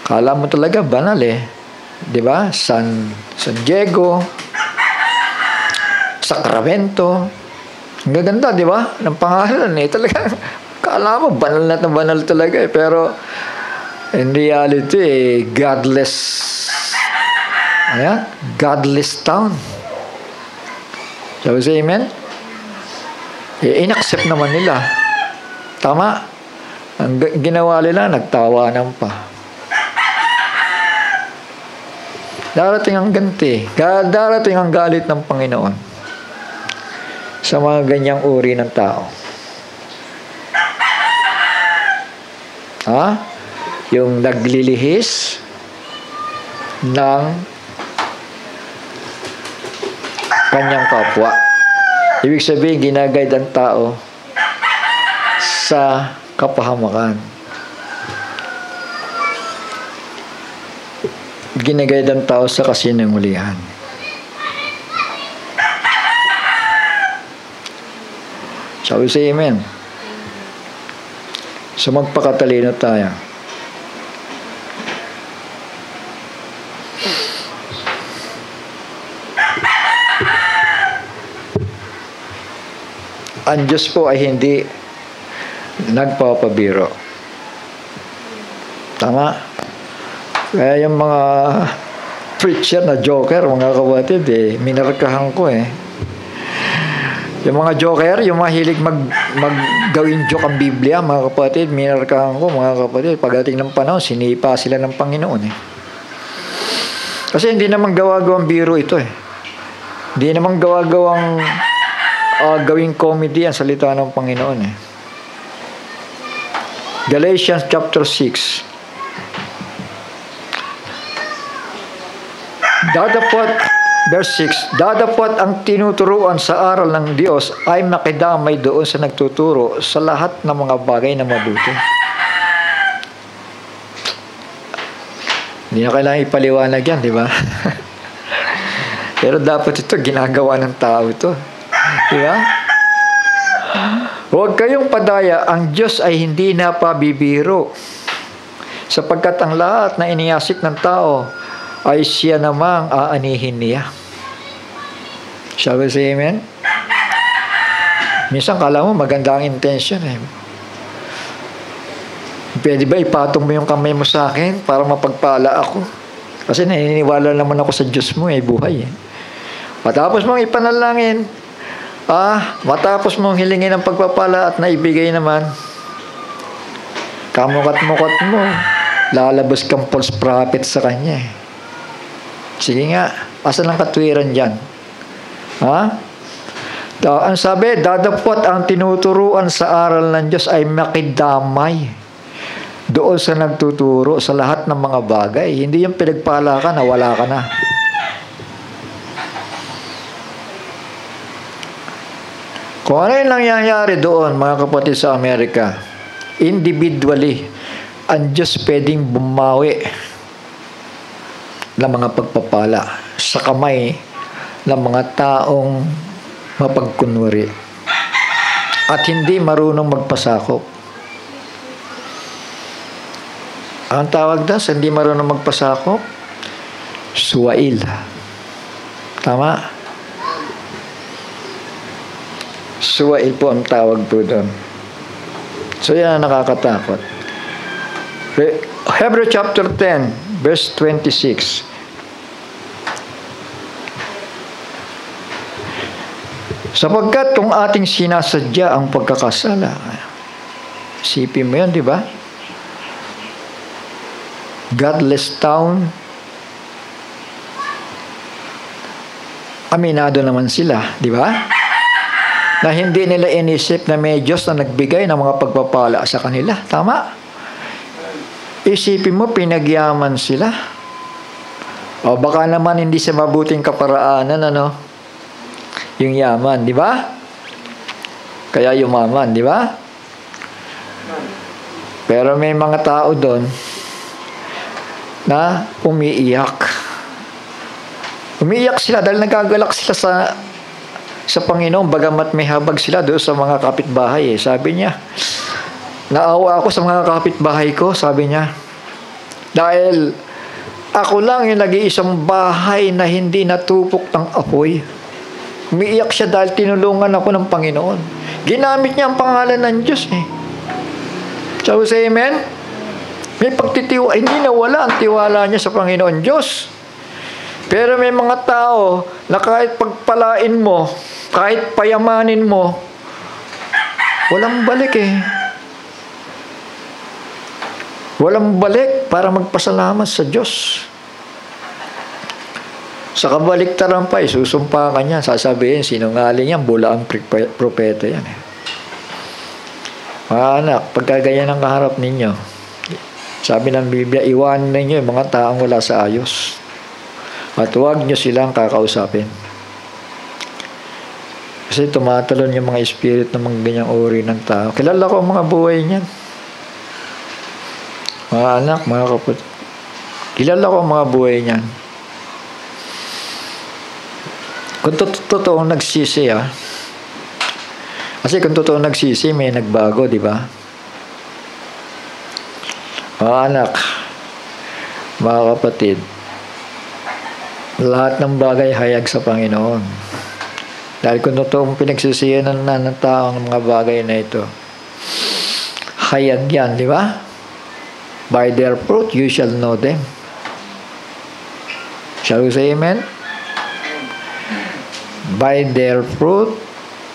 kala mo talaga banal 'di ba? San Diego, Sacramento. Ang gaganda, 'di ba? Ng pangalan talaga. Kala mo banal na banal talaga pero in reality godless. Godless town. So say amen? In-accept naman nila. Tama? Ang ginawa nila, nagtawanan pa. Darating ang ganti. Darating ang galit ng Panginoon sa mga ganyang uri ng tao. Yung naglilihis ng kanyang kapwa. Ibig sabihin, ginaguide ang tao sa kapahamakan. Ginaguide ang tao sa kasinungalingan. Shall we say amen? So magpakatalino tayo. Ang Diyos po ay hindi nagpapabiro. Tama? Kaya yung mga preacher na joker, mga kapatid, minarkahan ko Yung mga joker, yung mahilig maggawin joke ang Biblia, mga kapatid, minarkahan ko, mga kapatid. Pagdating ng panahon, sinipa sila ng Panginoon Kasi hindi naman gawa-gawang biro ito Hindi naman gawa-gawang gawing comedy ang salita ng Panginoon Galatians chapter 6. Verse 6, Dadapot ang tinuturuan sa aral ng Diyos ay makidamay doon sa nagtuturo sa lahat ng mga bagay na mabuti. Hindi na kailangan ipaliwanag yan, di ba? Pero dapat ito, ginagawa ng tao ito. Di ba? Huwag kayong padaya, ang Diyos ay hindi napabibiro. Sapagkat ang lahat na iniasik ng tao ay siya namang aanihin niya. Shall we say amen? Minsan kala mo maganda ang intention Pwede ba ipatong mo yung kamay mo sa akin para mapagpala ako? Kasi naniniwala naman ako sa Diyos mo buhay Matapos mong ipanalangin, matapos mong hilingin ang pagpapala at naibigay naman, kamukat-mukat mo, lalabas kang false prophet sa kanya Sige nga, asan ang katwiran dyan? Ang sabi, dadapot ang tinuturuan sa aral ng Diyos ay makidamay doon sa nagtuturo sa lahat ng mga bagay. Hindi yung pinagpala ka na wala ka na. Kung ano yung nangyayari doon, mga kapatid sa Amerika, individually, ang Diyos pwedeng bumawi ng mga pagpapala sa kamay ng mga taong mapagkunwari at hindi marunong magpasakop. Ang tawag daw sa hindi marunong magpasakop, suwail. Tama? Suwail po ang tawag po doon. So yan ang nakakatakot. Hebrew chapter 10, verse 26. Sapagkat kung ating sinasadya ang pagkakasala, isipin mo yan, di ba? Godless town, aminado naman sila, di ba? Na hindi nila inisip na may Diyos na nagbigay ng mga pagpapala sa kanila. Tama? Isipin mo, pinagyaman sila. O baka naman hindi sa mabuting kaparaanan, ano? Yung yaman, di ba? Kaya yumaman, di ba? Pero may mga tao doon na umiiyak. Umiiyak sila dahil nagagalak sila sa Panginoon, bagamat may habag sila doon sa mga kapitbahay. Sabi niya, naawa ako sa mga kapitbahay ko, sabi niya. Dahil ako lang yung nag-iisang bahay na hindi natupok ng apoy. Umiiyak siya dahil tinulungan ako ng Panginoon. Ginamit niya ang pangalan ng Diyos eh. So say amen? May pagtitiwala, hindi nawala ang tiwala niya sa Panginoon Diyos. Pero may mga tao na kahit pagpalain mo, kahit payamanin mo, walang balik eh. Walang balik para magpasalamat sa Diyos. Sa kabaliktaran pa, isusumpa ka niya, sasabihin, sinungaling yan, bula ang propeta yan. Mga anak, pagka ganyan ang kaharap ninyo, sabi ng Biblia, iwanan ninyo yung mga taong wala sa ayos. At huwag nyo silang kakausapin. Kasi tumatalon yung mga spirit ng mga ganyang uri ng tao. Kilala ko ang mga buhay niyan. Mga anak, mga kapatid. Kilala ko ang mga buhay niyan. Kung totoong nagsisi, kasi kung totoong nagsisi, may nagbago, di ba? Mga anak, mga kapatid, lahat ng bagay hayag sa Panginoon. Dahil kung totoong pinagsisiyan ng tao ang mga bagay na ito, hayag yan, di ba? By their fruit, you shall know them. Shall we say amen? By their fruit,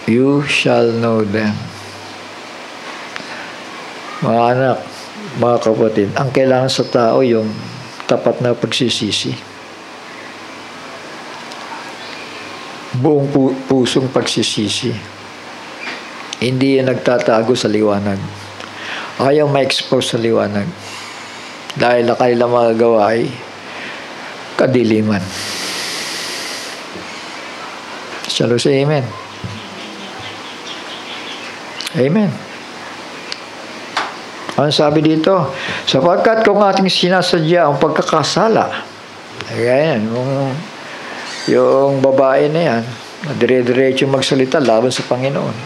you shall know them. Mga anak, mga kapatid, ang kailangan sa tao yung tapat na pagsisisi. Buong pusong pagsisisi. Hindi yan nagtatago sa liwanag. Ayaw ma-expose sa liwanag. Dahil ang kanilang magagawa ay kadiliman. Shall we say amen? Amen. Ano sabi dito? Sapagkat kung ating sinasadya ang pagkakasala, ayan, yung babae na yan, dire-diretso magsalita laban sa Panginoon.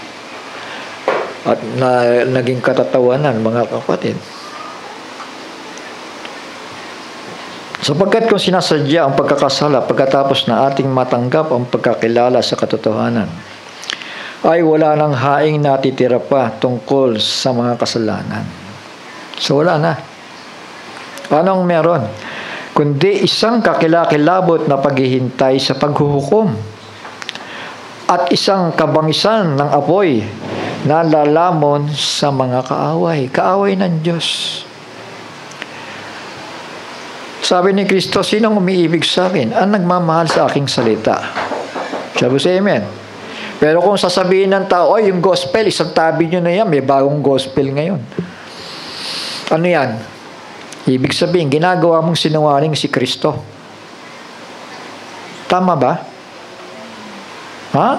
At naging katatawanan, mga kapatid. Sapagkat kung sinasadya ang pagkakasala pagkatapos na ating matanggap ang pagkakilala sa katotohanan, ay wala nang haing natitira pa tungkol sa mga kasalanan. So wala na. Anong meron? Kundi isang kakilakilabot na paghihintay sa paghuhukom at isang kabangisan ng apoy na lalamon sa mga kaaway. Kaaway ng Diyos. Sabi ni Kristo, sinong umiibig sa akin? Ang nagmamahal sa aking salita. Sabi sa amen. Pero kung sasabihin ng tao, yung gospel, isang tabi nyo na yan, may bagong gospel ngayon. Ano yan? Ibig sabihin, ginagawa mong sinungaling si Kristo. Tama ba? Ha?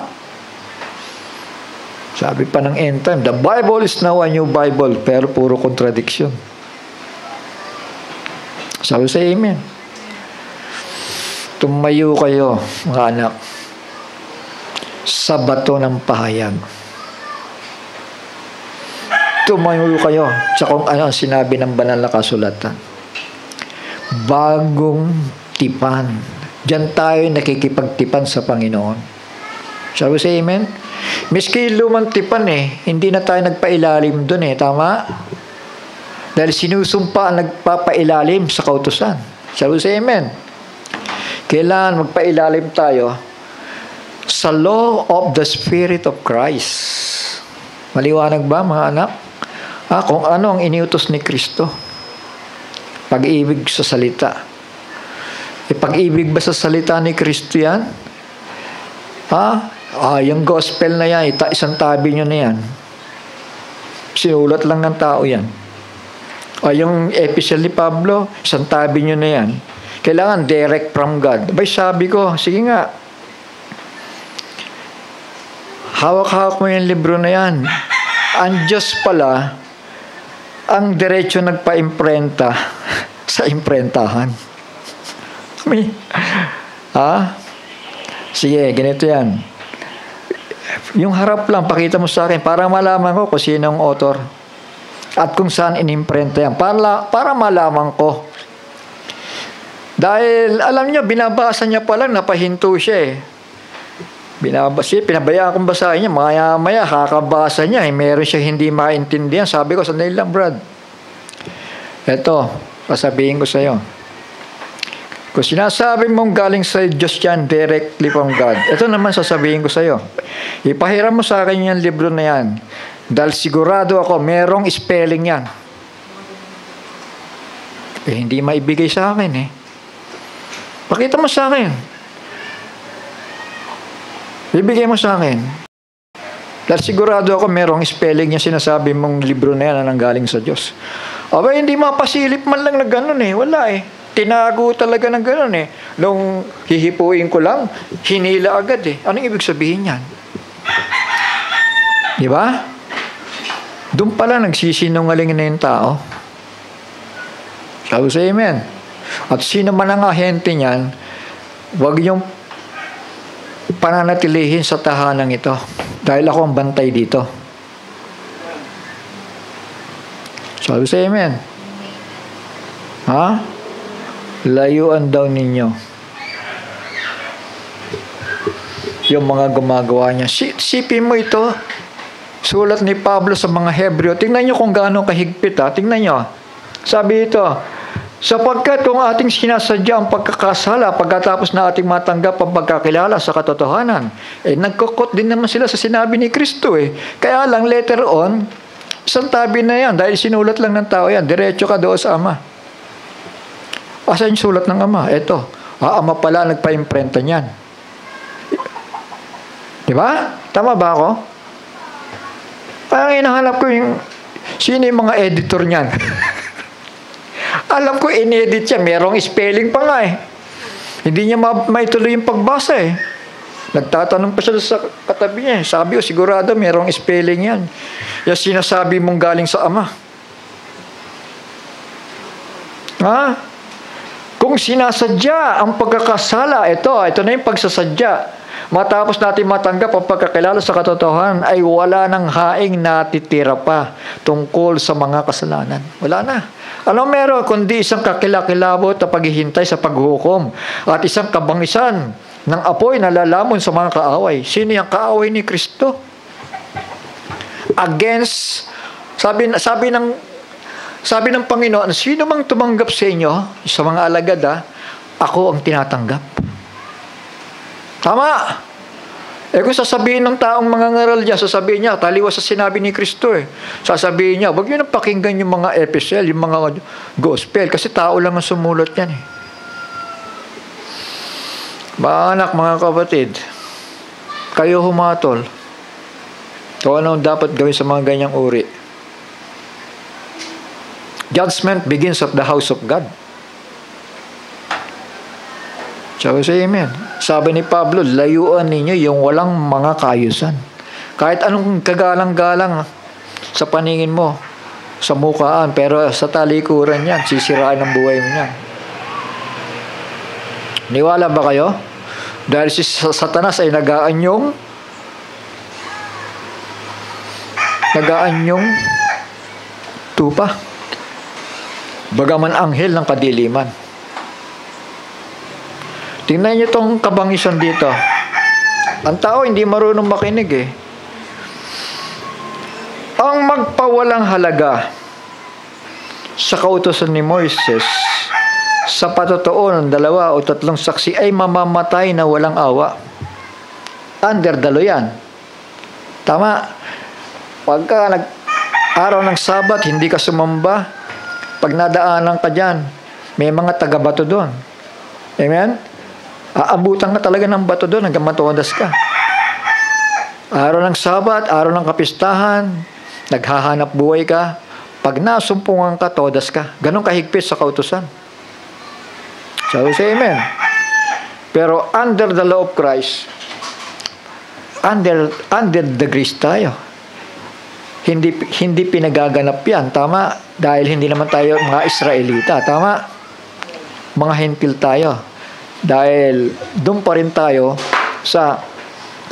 Sabi pa ng end time, the Bible is now a new Bible, pero puro contradiction. Sabi sa amen. Tumayo kayo, mga anak, sa bato ng pahayag. Tumayo kayo sa kung ano ang sinabi ng banal na kasulatan. Bagong tipan. Diyan tayo nakikipagtipan sa Panginoon. Sabi sa amen? Miski lumang tipan hindi na tayo nagpailalim dun tama? Dahil sinusumpa ang nagpapailalim sa kautusan. Shall we say amen? Kailangan magpailalim tayo sa law of the Spirit of Christ. Maliwanag ba mga anak? Kung ano ang iniutos ni Kristo. Pag-ibig sa salita. Pag-ibig ba sa salita ni Kristo yan? Yung gospel na yan, isang tabi nyo na yan. Sinulat lang ng tao yan. Yung epistle ni Pablo, isang tabi nyo na yan. Kailangan direct from God. Abay, sabi ko, sige nga. Hawak-hawak mo yung libro na yan. Ang Diyos pala, ang diretso nagpa-imprenta sa imprentahan. Sige, ganito yan. Yung harap lang, pakita mo sa akin para malaman ko kung sino ang author at kung saan inimprenta yan. Para malaman ko. Dahil, alam niyo, binabasa niya pa lang, napahinto siya pinabayaan kong basahin niya, maya-maya, kakabasa niya, meron siya hindi maintindihan. Sabi ko, sandali lang, Brad. Eto, sasabihin ko sa'yo. Kung sinasabi mong galing sa Diyos yan, directly from God, ito naman sasabihin ko sa'yo. Ipahiram mo sa akin yung libro na yan. Dahil sigurado ako, merong spelling yan. Hindi maibigay sa akin Pakita mo sa akin. Ibigay mo sa akin. Dahil sigurado ako, merong spelling niya sinasabi mong libro na yan na nanggaling sa Diyos. Hindi mapasilip man lang na gano'n Wala Tinago talaga ng gano'n Nung hihipuin ko lang, hinila agad Anong ibig sabihin yan? Di ba? Doon pala nagsisinungaling na yung tao. Shall we say amen? At sino man ang ahente niyan, huwag yung pananatilihin sa tahanang ito. Dahil ako ang bantay dito. Shall we say amen? Layuan daw ninyo yung mga gumagawa niya. Sipin mo ito. Sulat ni Pablo sa mga Hebreo. Tingnan nyo kung gaano kahigpit. Tingnan nyo. Sabi ito, sapagkat kung ating sinasadya ang pagkakasala pagkatapos na ating matanggap ang pagkakilala sa katotohanan, nagkukot din naman sila sa sinabi ni Kristo Kaya lang later on, isang tabi na yan, dahil sinulat lang ng tao yan, diretso ka doon sa Ama. Asan yung sulat ng Ama? Ito, Ama pala nagpa-imprenta niyan. Di ba? Tama ba ako? Kaya hinahanap ko sino yung mga editor niyan. Alam ko, inedit siya. Merong spelling pa nga Hindi niya maituloy yung pagbasa Nagtatanong pa siya sa katabi niya. Sabi ko, sigurado merong spelling yan. Yung sinasabi mong galing sa Ama. Kung sinasadya ang pagkakasala, ito na yung pagsasadya. Matapos natin matanggap ang pagkakilala sa katotohanan, ay wala ng haing natitira pa tungkol sa mga kasalanan. Wala na. Ano meron kundi isang kakilakilabot na paghihintay sa paghukom at isang kabangisan ng apoy na lalamon sa mga kaaway. Sino yung kaaway ni Kristo? Against, sabi ng Panginoon, sino mang tumanggap sa inyo, sa mga alagad, ako ang tinatanggap. Tama. Kung sasabihin ng taong mangangaral dyan, sasabihin niya, taliwas sa sinabi ni Kristo Sasabihin niya, wag niyo nang pakinggan yung mga epistle, yung mga gospel, kasi tao lang ang sumulat yan Mga anak, mga kapatid, kayo humatol. Kung ano dapat gawin sa mga ganyang uri. Judgment begins at the house of God. Shall we say amen? Sabi ni Pablo, layuan ninyo yung walang mga kayusan. Kahit anong kagalang-galang sa paningin mo, sa mukaan, pero sa talikuran yan, sisiraan ang buhay mo niyan. Niwala ba kayo? Dahil si Satanas ay nag-aanyong tupa. Bagaman anghel ng kadiliman. Tingnan niyo itong kabangisan dito. Ang tao hindi marunong makinig magpawalang halaga sa kautusan ni Moises, sa patotoo ng 2 o 3 saksi ay mamamatay na walang awa. Under the law yan. Tama. Pagka araw ng Sabat, hindi ka sumamba, pag nadaanan ka dyan, may mga taga-bato doon. Amen? Aabutan ka talaga ng bato doon hanggang matodas ka. Araw ng Sabat, araw ng kapistahan, naghahanap buhay ka, pag nasumpungan ka, todas ka. Ganon kahigpit sa kautusan. So, say amen. Pero under the law of Christ, under the grace tayo. Hindi pinagaganap yan. Tama? Dahil hindi naman tayo mga Israelita. Tama? Mga hentil tayo. Dahil doon pa rin tayo sa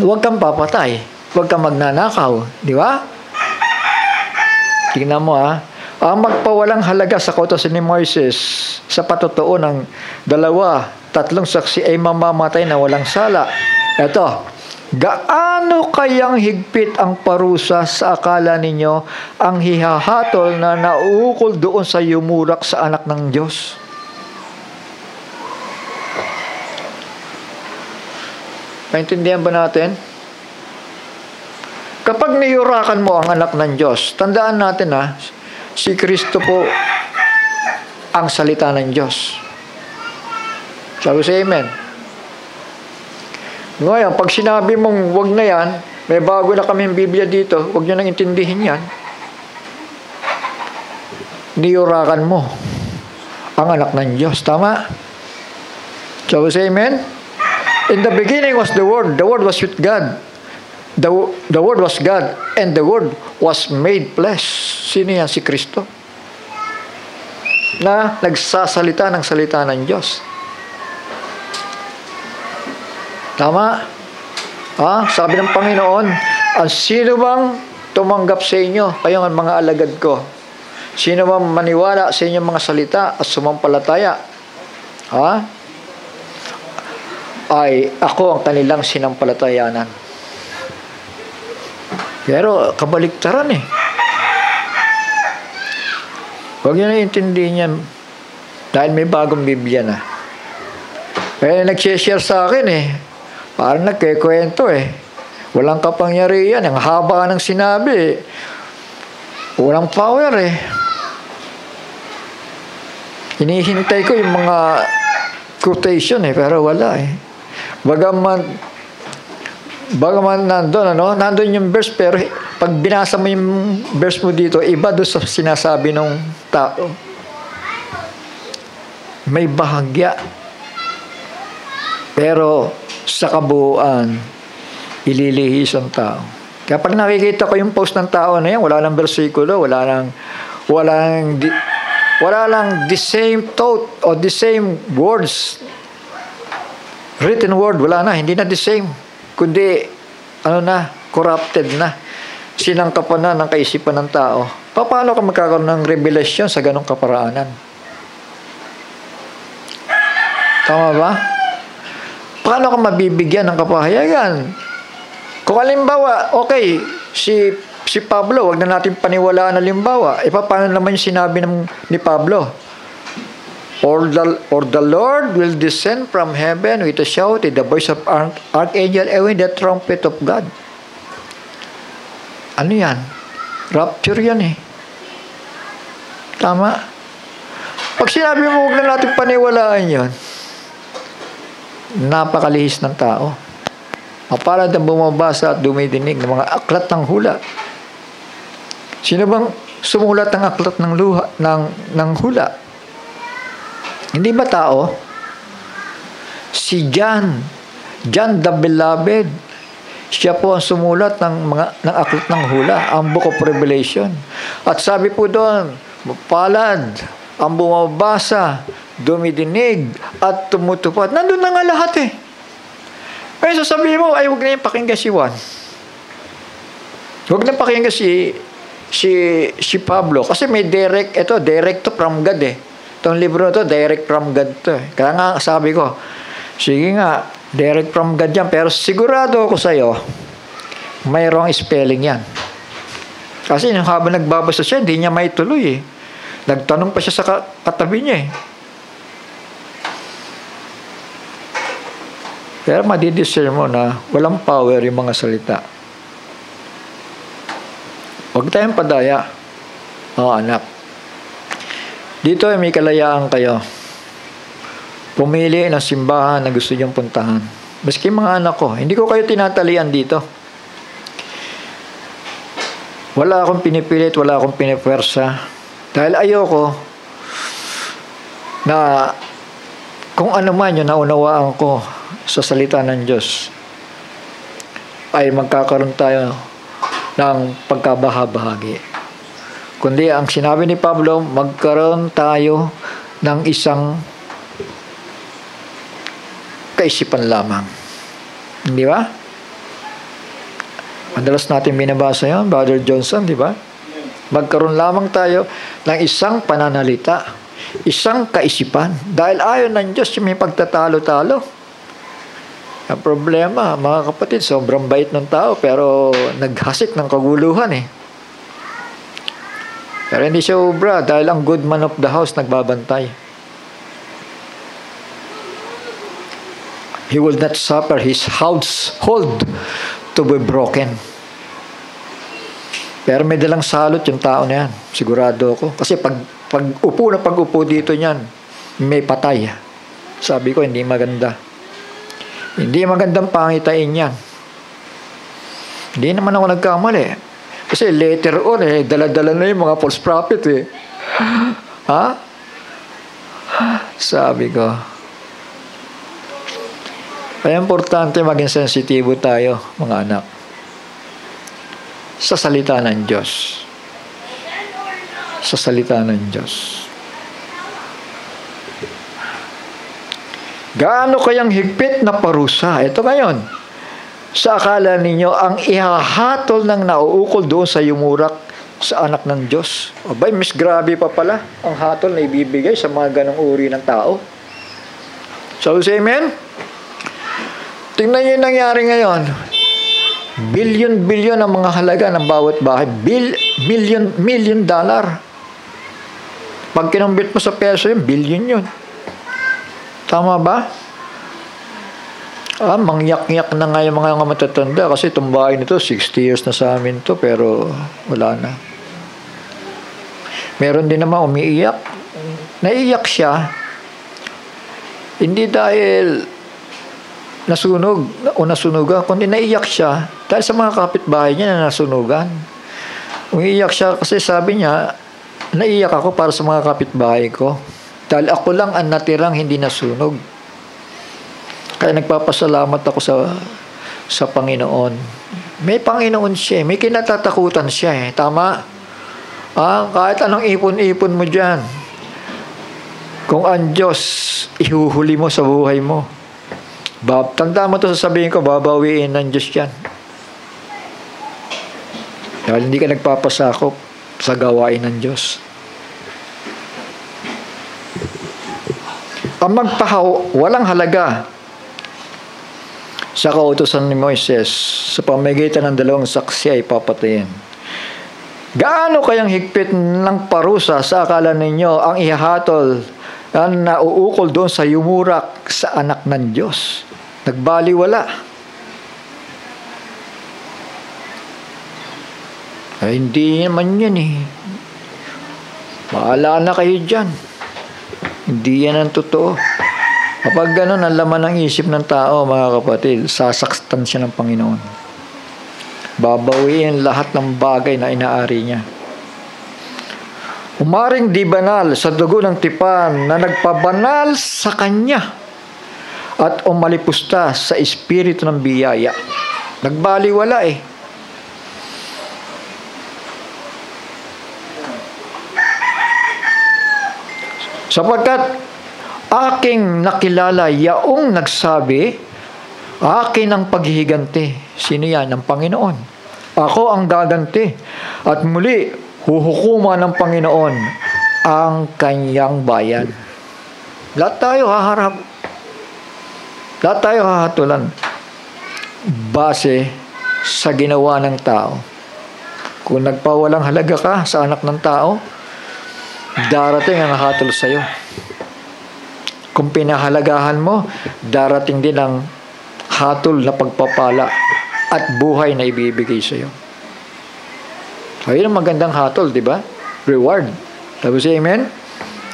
huwag kang papatay. Huwag kang magnanakaw. Di ba? Tingnan mo ang magpawalang halaga sa kautusan ni Moises sa patotoo ng 2, 3 saksi ay mamamatay na walang sala. Ito, gaano kayang higpit ang parusa sa akala ninyo ang hihahatol na nauukol doon sa yumurak sa anak ng Diyos? Maintindihan ba natin? Kapag niyurakan mo ang anak ng Diyos, tandaan natin si Kristo po ang salita ng Diyos. Sabi sa amen. Ngayon, pag sinabi mong wag na yan, may bago na kaming Biblia dito, wag nyo nang intindihin yan. Niyurakan mo ang anak ng Diyos. Tama? Sabi sa amen. In the beginning was the Word was with God. The Word was God, and the Word was made flesh. Sino yan? Si Kristo. Na nagsasalita ng salita ng Diyos. Tama? Sabi ng Panginoon, ang sino bang tumanggap sa inyo, kayong mga alagad ko? Sino bang maniwala sa inyong mga salita at sumampalataya? Ay ako ang kanilang sinampalatayanan. Pero kabaliktaran Huwag nyo na intindihin yan dahil may bagong Biblia na. Kaya nag-share sa akin parang nagkikwento walang kapangyarihan, ang haba ng sinabi walang power hinihintay ko yung mga quotation pero wala Bagaman nandun yung verse, pero pag binasa mo yung verse mo dito, iba doon sa sinasabi ng tao. May bahagya. Pero sa kabuuan, ililihis ang tao. Kaya pag nakikita ko yung post ng tao na yan, wala lang bersikulo, wala lang the same thought or the same words. Written word, wala na, hindi na the same. Kundi, corrupted na. Sinangkapan na ng kaisipan ng tao. Paano ka magkakaroon ng revelasyon sa ganong kaparaanan? Tama ba? Paano ka mabibigyan ng kapahayagan? Kung halimbawa, okay, si Pablo, wag na natin paniwalaan na halimbawa. Paano naman yung sinabi ni Pablo? Or the Lord will descend from heaven with a shout, with the voice of archangel, and with the trumpet of God. Ano yan? Rapture yan Tama? Pag sinabi mo, huwag na natin paniwalaan yan, napakalihis ng tao. Mapalad ang bumabasa at dumidinig ng mga aklat ng hula. Sino bang sumulat ng aklat ng hula? Hindi ba tao? Si John the Beloved, siya po ang sumulat ng aklat ng hula, ang Book of Revelation. At sabi po doon, mapalad ang bumabasa, dumidinig, at tumutupad. Nandun na nga lahat Kaya sasabihin mo, ay huwag na yung pakinggan si Juan. Huwag na pakinggan si Pablo. Kasi may direct to from God Itong libro na to, direct from God to Kaya nga sabi ko, sige nga, direct from God yan. Pero sigurado ako sa'yo, mayroong spelling yan. Kasi habang nagbabasa siya, hindi niya maituloy eh. Nagtanong pa siya sa katabi niya eh. Pero madidiscern mo na walang power yung mga salita. Huwag tayong padaya, mga anak. Dito ay may kalayaan kayo. Pumili ng simbahan na gusto niyong puntahan. Maski mga anak ko, hindi ko kayo tinatalian dito. Wala akong pinipilit, wala akong pinipwersa. Dahil ayoko na kung ano man yung naunawaan ko sa salita ng Diyos ay magkakaroon tayo ng pagkabahabahagi. Kundi ang sinabi ni Pablo, magkaroon tayo ng isang kaisipan lamang. Di ba? Madalas natin binabasa yun, Brother Johnson, di ba? Magkaroon lamang tayo ng isang pananalita, isang kaisipan. Dahil ayon ng Diyos yung may pagtatalo-talo. Ang problema, mga kapatid, sobrang bait ng tao pero naghasik ng kaguluhan eh. Pero hindi siya ubra dahil ang good man of the house nagbabantay. He will not suffer his household to be broken. Pero may dalang salot yung tao na yan. Sigurado ako. Kasi pag upo dito niyan, may patay. Sabi ko, hindi maganda. Hindi magandang pangitain yan. Hindi naman ako nagkamali. Kasi later on, dala-dala na yung mga false prophet eh. Ha? Sabi ko. Kaya importante maging sensitibo tayo, mga anak. Sa salita ng Diyos. Sa salita ng Diyos. Gaano kayang higpit na parusa? Ito ngayon. Sa akala ninyo, ang ihahatol ng nauukol doon sa yumurak sa anak ng Diyos. Abay, mas grabe pa pala ang hatol na ibibigay sa mga ganong uri ng tao. So, say amen? Tingnan nyo yung nangyari ngayon. Billion ang mga halaga ng bawat bahay. Million dollar. Pag kinumbit mo sa peso yun, billion yun. Tama ba? Mangyak-yak na nga yung mga matatanda kasi itong bahay nito, 60 years na sa amin to pero wala na. Meron din naman umiiyak. Naiiyak siya. Hindi dahil nasunugan, kundi naiyak siya dahil sa mga kapitbahay niya na nasunugan. Umiiyak siya kasi sabi niya, naiiyak ako para sa mga kapitbahay ko dahil ako lang ang natirang hindi nasunog. Kaya nagpapasalamat ako sa Panginoon. May Panginoon siya, may kinatatakutan siya eh. Tama? Kahit anong ipon-ipon mo dyan, kung ang Diyos ihuhuli mo sa buhay mo, tanda mo ito, sasabihin ko, babawiin ng Diyos yan. Dahil hindi ka nagpapasakop sa gawain ng Diyos. Ang walang halaga sa kautusan ni Moises sa pamamagitan ng dalawang saksi ay papatayin. Gaano kayang higpit ng parusa sa akala ninyo ang ihahatol ang nauukol doon sa yumurak sa anak ng Diyos? Nagbaliwala. Ay, hindi naman yan eh. Bahala na kayo dyan. Hindi yan ang totoo. Kapag gano'n ang laman ng isip ng tao, mga kapatid, sasaktan siya ng Panginoon. Babawiin lahat ng bagay na inaari niya. Umaring di banal sa dugo ng tipan na nagpabanal sa kanya at umalipusta sa espiritu ng biyaya. Nagbaliwala eh. Sapagkat aking nakilala yaong nagsabi, akin ang paghihiganti. Sino yan? Ang Panginoon. Ako ang gaganti. At muli, huhukuman ng Panginoon ang kanyang bayan. Lahat tayo haharap. Lahat tayo hahatulan. Base sa ginawa ng tao. Kung nagpawalang halaga ka sa anak ng tao, darating ang hatol sa'yo. Kung pinahalagahan mo, darating din ang hatol na pagpapala at buhay na ibibigay sa'yo. So, yun ang magandang hatol, di ba? Reward. Tapos, amen?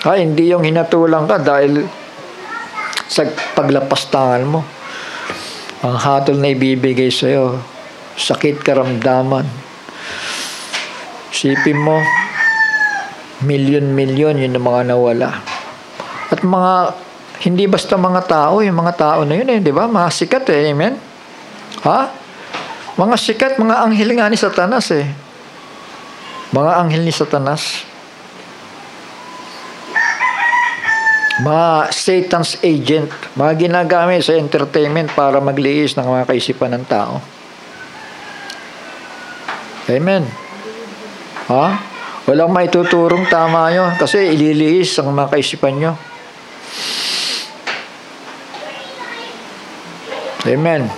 Hindi yung hinatulang ka dahil sa paglapastangan mo. Ang hatol na ibibigay sa'yo, sakit, karamdaman. Sipin mo, milyon-milyon yun ang mga nawala. At hindi basta mga tao, yung mga tao na yun di ba? Mga sikat amen? Mga sikat, mga anghel nga ni Satanas Mga anghel ni Satanas. Mga Satan's agent, mga ginagamit sa entertainment para magliis ng mga kaisipan ng tao. Amen. Walang maituturong tama yun kasi ililiis ang mga kaisipan nyo. Amen.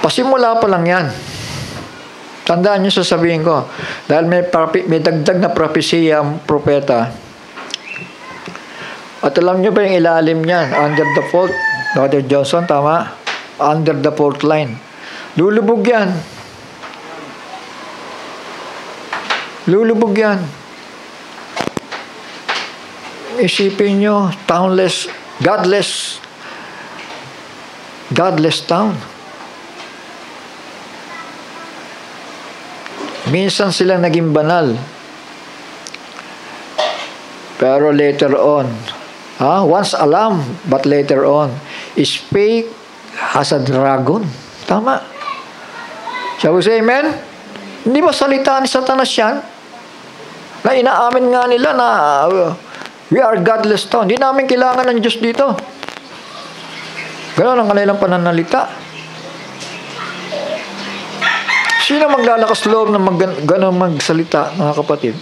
Pasimula pa lang yan. Tandaan nyo sasabihin ko, dahil may dagdag na propesya ang propeta. At alam nyo ba yung ilalim niyan? Under the fault. Dr. Johnson, tama? Under the fault line. Lulubog yan. Lulubog yan. Isipin nyo, godless town. Minsan sila naging banal. Pero later on, once alarm, but later on, spake as a dragon. Tama. Shall we say amen? Hindi ba salita ni Satanas yan? Na inaamin nga nila na we are godless town. Hindi namin kailangan ng Diyos dito. Ganoon ang kanilang pananalita. Sino maglalakas loob na gano'n magsalita, mga kapatid?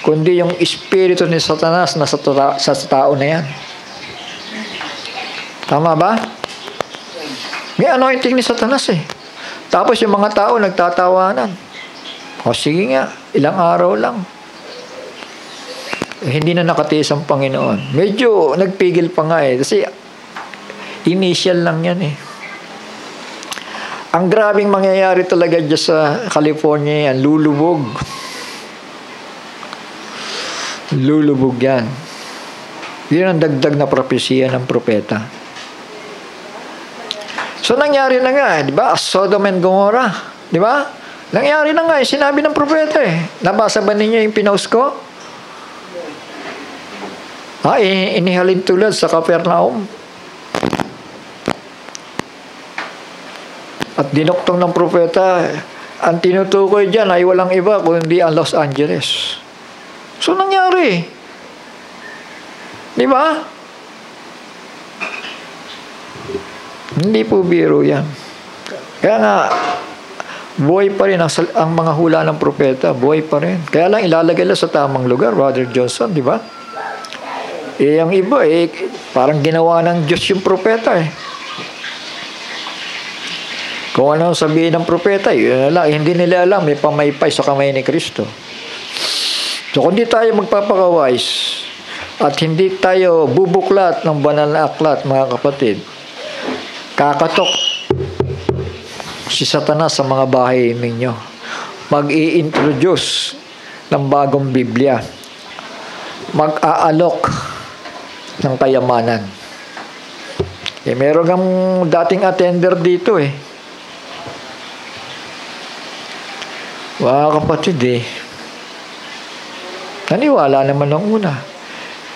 Kundi yung espiritu ni Satanas na sa tao na yan. Tama ba? May anointing ni Satanas Tapos yung mga tao nagtatawanan. Sige nga, ilang araw lang. Hindi na nakatiis ang Panginoon. Medyo nagpigil pa nga kasi initial lang yan Ang grabing mangyayari talaga dyan sa California yan, lulubog. Lulubog yan. Yun ang dagdag na propesya ng propeta. So, nangyari na nga, di ba? Sodom and Gomorrah. Di ba? Nangyari na nga, sinabi ng propeta Nabasa ba ninyo yung pinost ko? Inihalin tulad sa Capernaum. At dinuktong ng propeta, ang tinutukoy dyan ay walang iba kundi ang Los Angeles. So, nangyari. Di ba? Hindi po biro yan. Kaya nga, buhay pa rin ang mga hula ng propeta. Buhay pa rin. Kaya lang ilalagay lang sa tamang lugar, Brother Johnson, di ba? Ang iba, parang ginawa ng Diyos yung propeta Kung ano sabihin ng propeta, yun lang. Hindi nila alam, may pamaypay sa kamay ni Kristo. So, kung di tayo magpapakawais at hindi tayo bubuklat ng banal na aklat, mga kapatid, kakatok si Satanas sa mga bahay ninyo. Mag-i-introduce ng bagong Biblia. Mag-aalok ng kayamanan. Meron kang dating attender dito Mga kapatid naniwala naman nung una.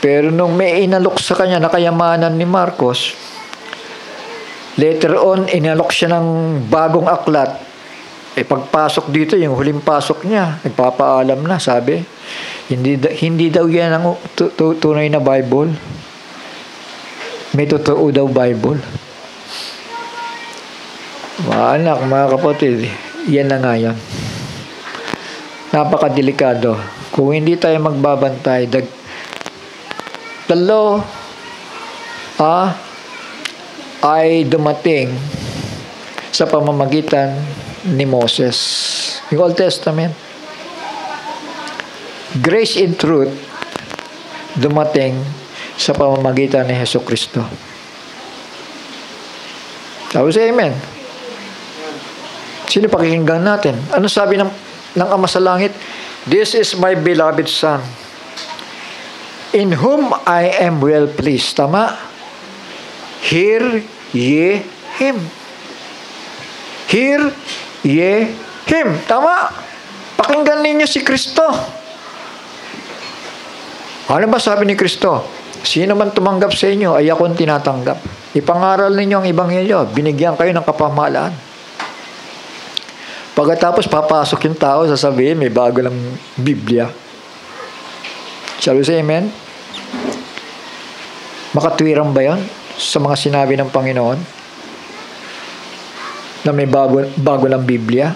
Pero nung may inalok sa kanya na kayamanan ni Marcos, later on, inalok siya ng bagong aklat. Pagpasok dito, yung huling pasok niya, nagpapaalam na, sabi, hindi daw yan ang tunay na Bible. May totoo daw Bible. Mga anak, mga kapatid, yan na nga yan. Napakadelikado. Kung hindi tayo magbabantay, the law ay dumating sa pamamagitan ni Moses. Yung Old Testament. Grace and truth dumating sa pamamagitan ni Hesus Kristo. Sabi sa amen. Sino pakikinggan natin? Ano sabi ng Ama sa langit? This is my beloved Son, in whom I am well pleased. Tama? Hear ye Him. Hear ye Him. Tama? Pakinggan ninyo si Kristo. Ano ba sabi ni Kristo? Sino man tumanggap sa inyo, ay akong tinatanggap. Ipangaral ninyo ang Ebanghelyo. Binigyan kayo ng kapamahalaan. Pagkatapos papasok yung tao, sasabihin, may bago lang Biblia. Shall we say amen? Makatwirang ba yun sa mga sinabi ng Panginoon? Na may bago lang Biblia?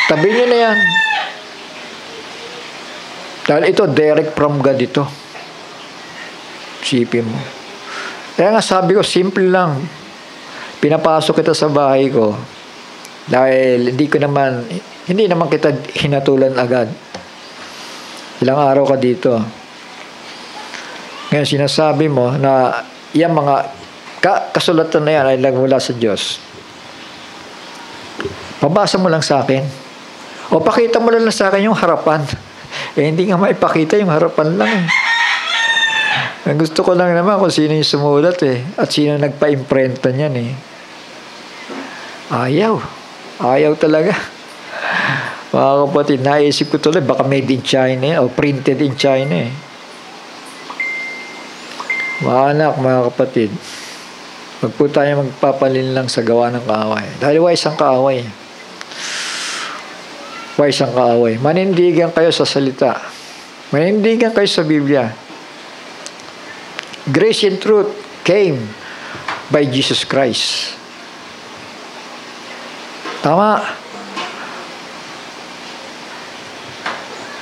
Tabi nyo na yan. Dahil ito, direct from God ito. Sipin mo. Kaya nga sabi ko, simple lang. Pinapasok kita sa bahay ko. Dahil hindi naman kita hinatulan agad. Ilang araw ka dito. Ngayon, sinasabi mo na yung mga kasulatan na yan ay nagmula sa Diyos. Pabasa mo lang sa akin. O pakita mo lang sa akin yung harapan. Hindi nga maipakita yung harapan lang eh. Ang gusto ko lang naman kung sino yung sumulat eh. At sino nagpa-imprenta niyan eh. Ayaw talaga. Mga kapatid, naisip ko tuloy, baka made in China o printed in China eh. Mga anak, mga kapatid, wag po tayo magpapalin lang sa gawa ng kaaway. Dahil wais ang kaaway. Wais ang kaaway. Manindigan kayo sa salita. Manindigan kayo sa Biblia. Grace and truth came by Jesus Christ. Tama.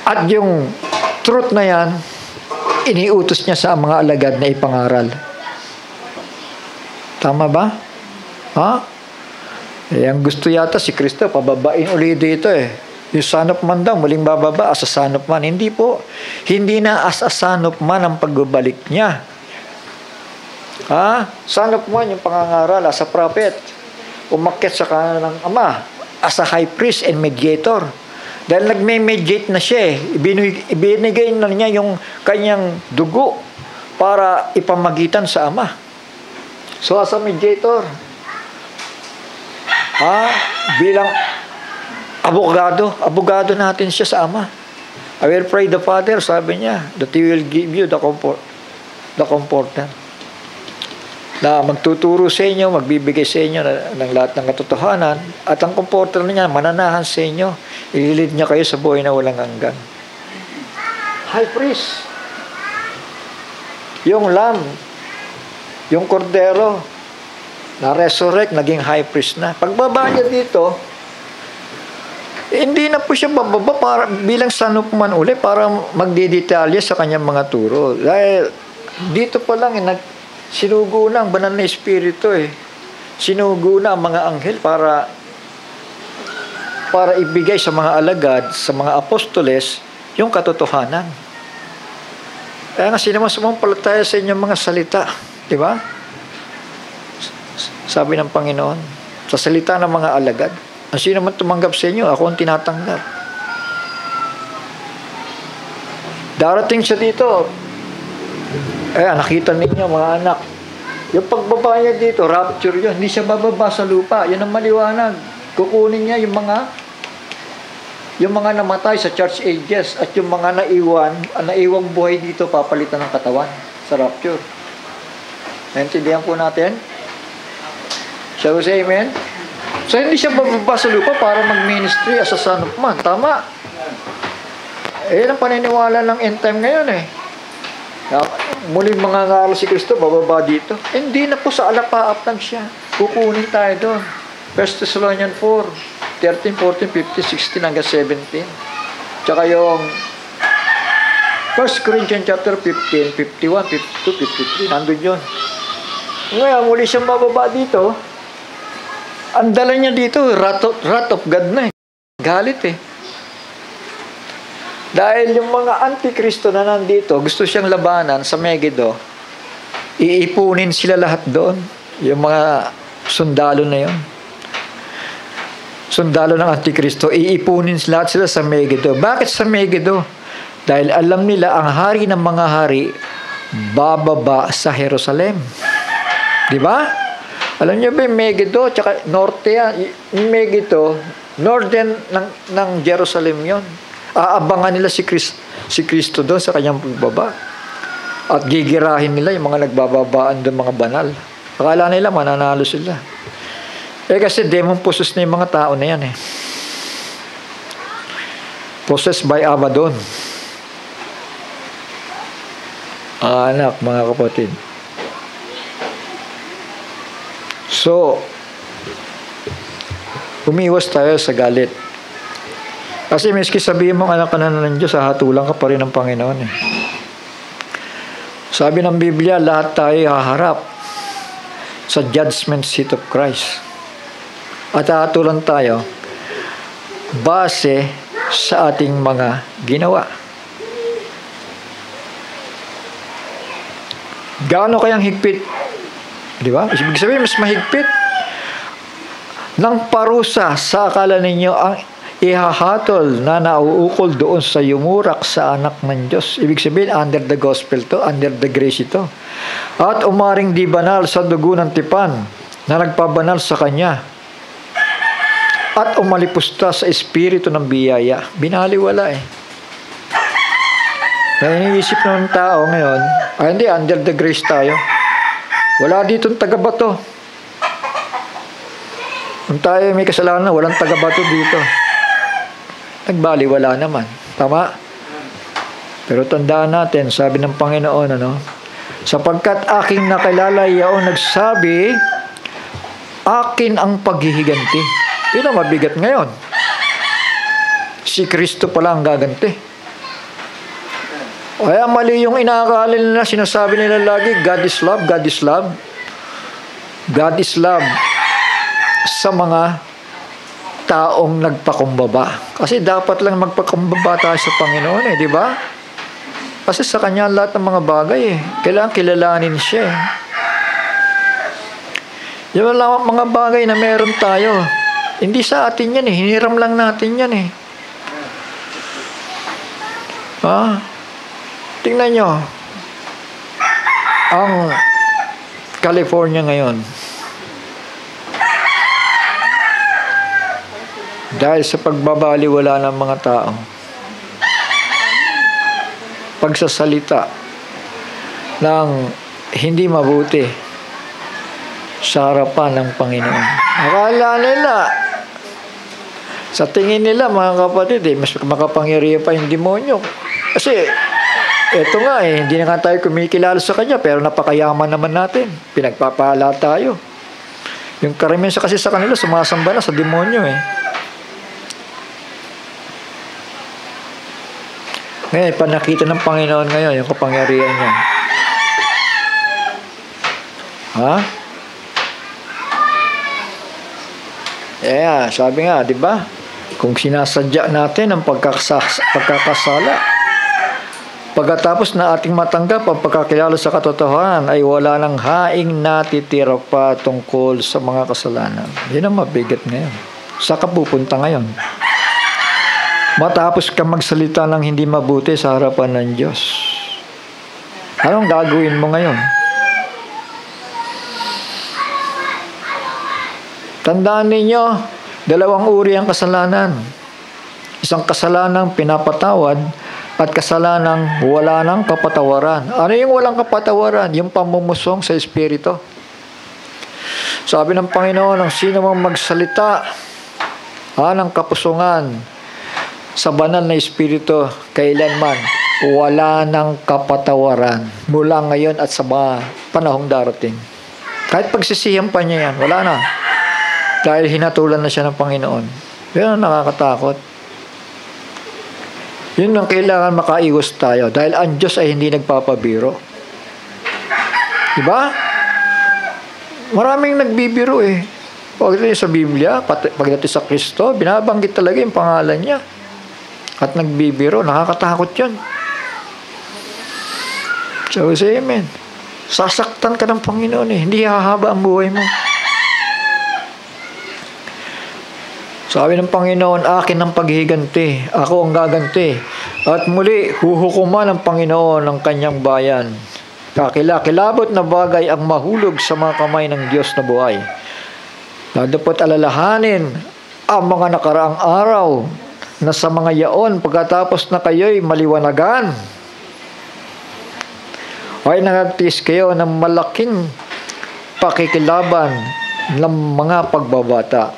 At yung truth na yan, iniutos niya sa mga alagad na ipangaral. Tama ba? Ha? Ang gusto yata si Kristo, pababain ulit dito eh. Yung Son of Man daw, muling bababa as a Son of Man. Hindi po. Hindi na as a Son of Man ang pagbabalik niya. Son of Man, yung pangangaral as a prophet. Umakyat sa kanan ng Ama as a high priest and mediator. Dahil nagme-mediate na siya eh. Ibinigay na niya yung kanyang dugo para ipamagitan sa Ama. So as a mediator, bilang abogado natin siya sa Ama. I will pray the Father, sabi niya, that He will give you the comforter. Na magtuturo sa inyo, magbibigay sa inyo ng lahat ng katotohanan, at ang comforter niya, mananahan sa inyo, ililid niya kayo sa buhay na walang hanggan. High priest. Yung lamb, yung kordero, na-resurrect, naging high priest na. Pagbaba niya dito, hindi na po siya bababa para, bilang Son of Man uli para magdidetalye sa kanyang mga turo. Dahil dito pa lang, sinugo na ang banal na espiritu eh. Sinugo na ang mga anghel para ibigay sa mga alagad, sa mga apostoles, yung katotohanan. Kaya nga sinamampalataya sa inyong mga salita. Di ba? Sabi ng Panginoon, sa salita ng mga alagad, ang sino man tumanggap sa inyo, ako ang tinatanggap. Darating siya dito. Nakita ninyo mga anak. Yung pagbaba niya dito, rapture yun. Hindi siya bababa sa lupa. Yan ang maliwanag. Kukunin niya yung mga namatay sa church ages at yung mga naiwang buhay dito, papalitan ng katawan sa rapture. Naintindihan po natin? Shall we say amen? So, hindi siya bababa sa lupa para mag-ministry as a Son of Man. Tama. Ang paniniwala ng end time ngayon eh. Muling mangangaral si Kristo, bababa dito. Hindi na po sa alapaap lang siya. Kukunin tayo doon. 1 Thessalonians 4, 13, 14, 15, 16 hanggang 17. Tsaka yung 1 Corinthians chapter 15, 51, 52, 53. Nandun yun. Ngayon, muli siyang bababa dito. Ang dala niya dito, wrath of God na eh. Galit eh. Dahil yung mga antikristo na nandito, gusto siyang labanan sa Megiddo, iipunin sila lahat doon. Yung mga sundalo na yun. Sundalo ng antikristo, iipunin lahat sila sa Megiddo. Bakit sa Megiddo? Dahil alam nila ang hari ng mga hari bababa sa Jerusalem. Di ba? Alam niyo ba yung Megiddo, tsaka norte yan. Yung Megiddo, northern ng Jerusalem yon. Aabangan nila si Kristo doon sa kanyang pagbaba. At gigirahin nila yung mga nagbababaan doon, mga banal. Akala nila mananalo sila. Kasi demon possessed na yung mga tao na yan eh. Possessed by Abaddon. Anak, mga kapatid. So, umiwas tayo sa galit. Kasi miski sabihin mo anak ka na ng Diyos, hahatulan ka pa rin ng Panginoon eh. Sabi ng Biblia, lahat tayo haharap sa judgment seat of Christ. At hahatulan tayo base sa ating mga ginawa. Gaano kayang higpit? Di ba? Ibig sabihin, mas mahigpit ng parusa sa akala ninyo ang ihahatol na nauukol doon sa yumurak sa anak ng Diyos. Ibig sabihin, under the gospel to, under the grace ito. At umaring di banal sa dugo ng tipan na nagpabanal sa Kanya. At umalipusta sa espiritu ng biyaya. Binaliwala eh. Kaya iniisip ng tao ngayon, hindi, under the grace tayo. Wala ditong taga-bato. Kung tayo may kasalanan, walang taga-bato dito. Nagbaliwala naman. Tama? Pero tandaan natin, sabi ng Panginoon, sapagkat aking nakilala yaon nagsabi, akin ang paghihiganti. Yun ang mabigat ngayon. Si Kristo pala ang gaganti. Kaya mali yung inaakala nila, sinasabi nila lagi, God is love, God is love. God is love sa mga taong nagpakumbaba. Kasi dapat lang magpakumbaba tayo sa Panginoon eh, di ba? Kasi sa Kanya lahat ng mga bagay eh. Kailangan kilalanin siya eh. Yung lang mga bagay na meron tayo, hindi sa atin yan eh. Hiniram lang natin yan eh. Tingnan nyo. Ang California ngayon, dahil sa pagbabaliwala ng mga tao, pagsasalita ng hindi mabuti sa harapan ng Panginoon. Akala nila, sa tingin nila mga kapatid, mas makapangyarihan pa yung demonyo. Kasi, eto nga hindi na nga tayo kumikilala sa Kanya, pero napakayaman naman natin. Pinagpapala tayo. Yung karamihan kasi sa kanila, sumasamba na sa demonyo eh. Ngayon, panakita ng Panginoon ngayon, yung kapangyarihan niya. Sabi nga, di ba? Kung sinasadya natin ang pagkakasala, pagkatapos na ating matanggap ang pagkakilala sa katotohanan, ay wala nang haing natitira pa tungkol sa mga kasalanan. Yun ang mabigat ngayon. Saan ka pupunta ngayon? Matapos ka magsalita ng hindi mabuti sa harapan ng Diyos. Anong gagawin mo ngayon? Tandaan ninyo, dalawang uri ang kasalanan. Isang kasalanang pinapatawad at kasalanang wala nang kapatawaran. Ano yung walang kapatawaran? Yung pamumusong sa Espiritu. Sabi ng Panginoon, ang sino mang magsalita ng kapusungan sa banal na Espiritu, kailanman wala nang kapatawaran mula ngayon at sa mga panahong darating. Kahit pagsisihan pa niya yan, wala na. Dahil hinatulan na siya ng Panginoon. Yun ang nakakatakot. Yun ang kailangan makaiwas tayo. Dahil ang Diyos ay hindi nagpapabiro. Diba? Maraming nagbibiro eh. Pagdating sa Biblia, pagdating sa Kristo, binabanggit talaga yung pangalan niya. At nagbibiro, nakakatakot yun. So, say amen. Sasaktan ka ng Panginoon eh. Hindi hahaba ang buhay mo. Sabi ng Panginoon, akin ang paghihiganti. Ako ang gaganti. At muli, huhukuman ng Panginoon ang kanyang bayan. Kakilakilabot na bagay ang mahulog sa mga kamay ng Diyos na buhay. Dapat alalahanin ang mga nakaraang araw na sa mga yaon pagkatapos na kayo'y maliwanagan. Ay nagtiis kayo ng malaking pakikilaban ng mga pagbabata.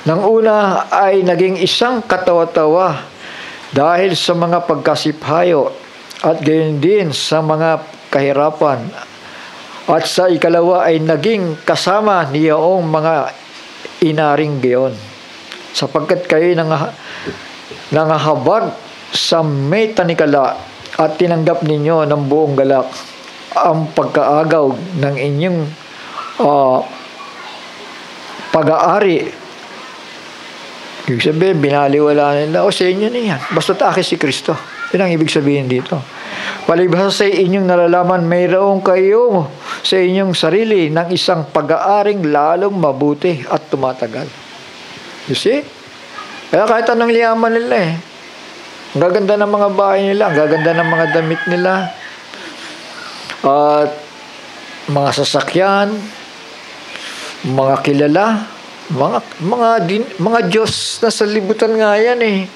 Nang una ay naging isang katawa-tawa dahil sa mga pagkasiphayo at gayon din sa mga kahirapan. At sa ikalawa ay naging kasama niyaong mga inaring gayon. Sapagkat kayo nangahabag sa may tanikala at tinanggap ninyo ng buong galak ang pagkaagaw ng inyong pag-aari. Ibig sabihin, binaliwala nila, sa inyo na yan. Basta akin si Kristo. Yun ang ibig sabihin dito. Palibhasa sa inyong nalalaman, mayroon kayo sa inyong sarili ng isang pag-aaring lalong mabuti at tumatagal. You see? Kaya kahit anong liyaman nila eh. Ang gaganda ng mga bahay nila, ang gaganda ng mga damit nila, at mga sasakyan, mga kilala, mga Diyos na sa libutan nga yan eh.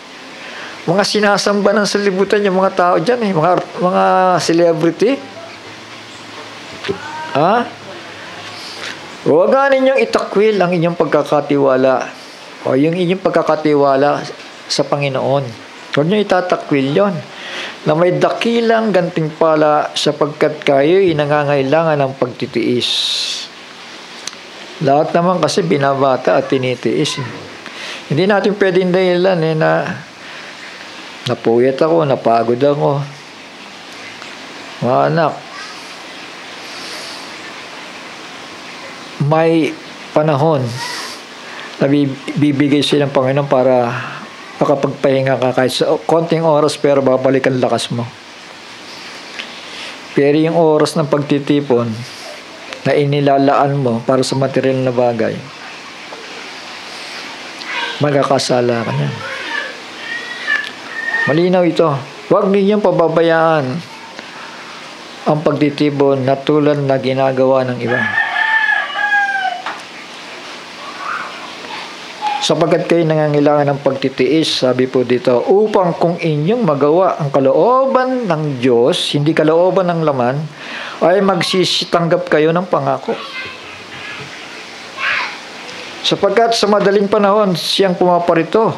Mga sinasamba ng salibutan yung mga tao dyan eh. Mga celebrity. Huwag ninyong itakwil ang inyong pagkakatiwala o yung inyong pagkakatiwala sa Panginoon. Huwag nyo itatakwil yon na may dakilang gantimpala sapagkat kayo'y nangangailangan ng pagtitiis. Lahat naman kasi binabata at tinitiis. Hindi natin pwedeng dahilan na napuyat ako, napagod ako. Mga anak, may panahon na bibigay silang Panginoon para makapagpahinga ka kahit sa konting oras pero babalik ang lakas mo. Pero yung oras ng pagtitipon na inilalaan mo para sa material na bagay, magkakasala ka niyan. Malinaw ito. Huwag ninyong pababayaan ang pagtitipon na tulad na ginagawa ng iba. Sapagkat kayo nangangailangan ng pagtitiis, sabi po dito, upang kung inyong magawa ang kalooban ng Diyos, hindi kalooban ng laman, ay magsisitanggap kayo ng pangako. Sapagkat sa madaling panahon, siyang pumaparito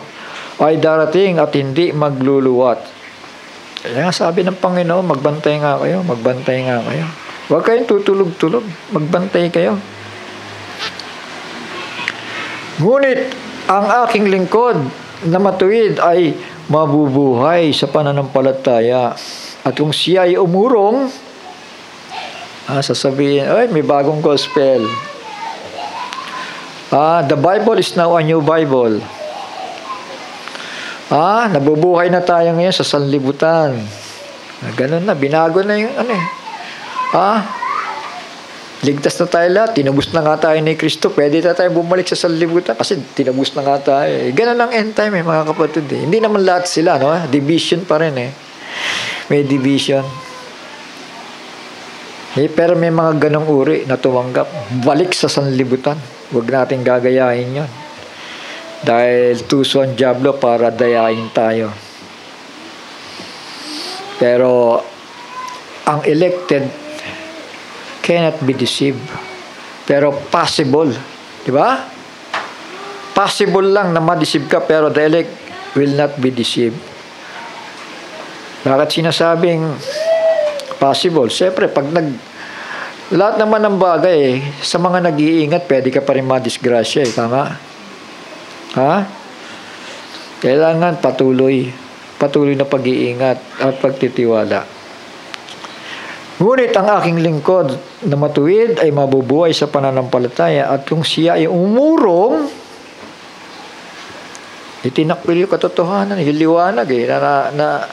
ay darating at hindi magluluwat. Kaya nga sabi ng Panginoon, magbantay nga kayo, magbantay nga kayo. Huwag kayong tutulog-tulog, magbantay kayo. Ngunit, ang aking lingkod na matuwid ay mabubuhay sa pananampalataya. At kung siya ay umurong, sasabihin, ay, may bagong gospel. The Bible is now a new Bible. Nabubuhay na tayo ngayon sa sanlibutan. Ganun na, binago na yung ligtas na tayo lahat, tinubos na nga tayo ni Kristo, pwede na tayo bumalik sa sanlibutan kasi tinubos na nga tayo. Ganun ang end time mga kapatid. Hindi naman lahat sila, no? Division pa rin May division. Pero may mga ganong uri na tumanggap. Balik sa sanlibutan. Huwag natin gagayahin yon. Dahil tuso ang dyablo para dayain tayo. Pero ang elected cannot be deceived. Pero possible. Di ba? Possible lang na ma-deceive ka, pero the elect will not be deceived. Bakit sinasabing possible? Siyempre, pag lahat naman ng bagay, sa mga nag-iingat, pwede ka pa rin ma-disgrasya. Tama? Kailangan patuloy na pag-iingat at pagtitiwala. Ngunit ang aking lingkod na matuwid ay mabubuhay sa pananampalataya, at kung siya ay umurong, itinakwil yung katotohanan, yung liwanag na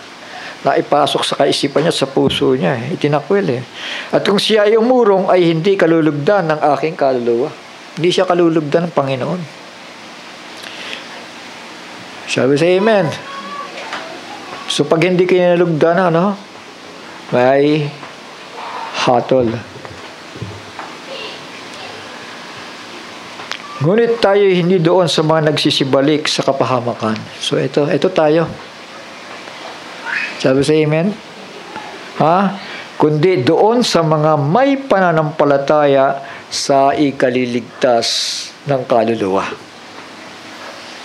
ipasok sa kaisipan niya, sa puso niya. Itinakwil eh. At kung siya ay umurong, ay hindi kalulugdan ng aking kaluluwa. Hindi siya kalulugdan ng Panginoon. Sabi sa amen. So pag hindi kayo nalugdan, may hatol. Ngunit tayo hindi doon sa mga nagsisibalik sa kapahamakan. So ito tayo. Sabi sa amen? Kundi doon sa mga may pananampalataya sa ikaliligtas ng kaluluwa.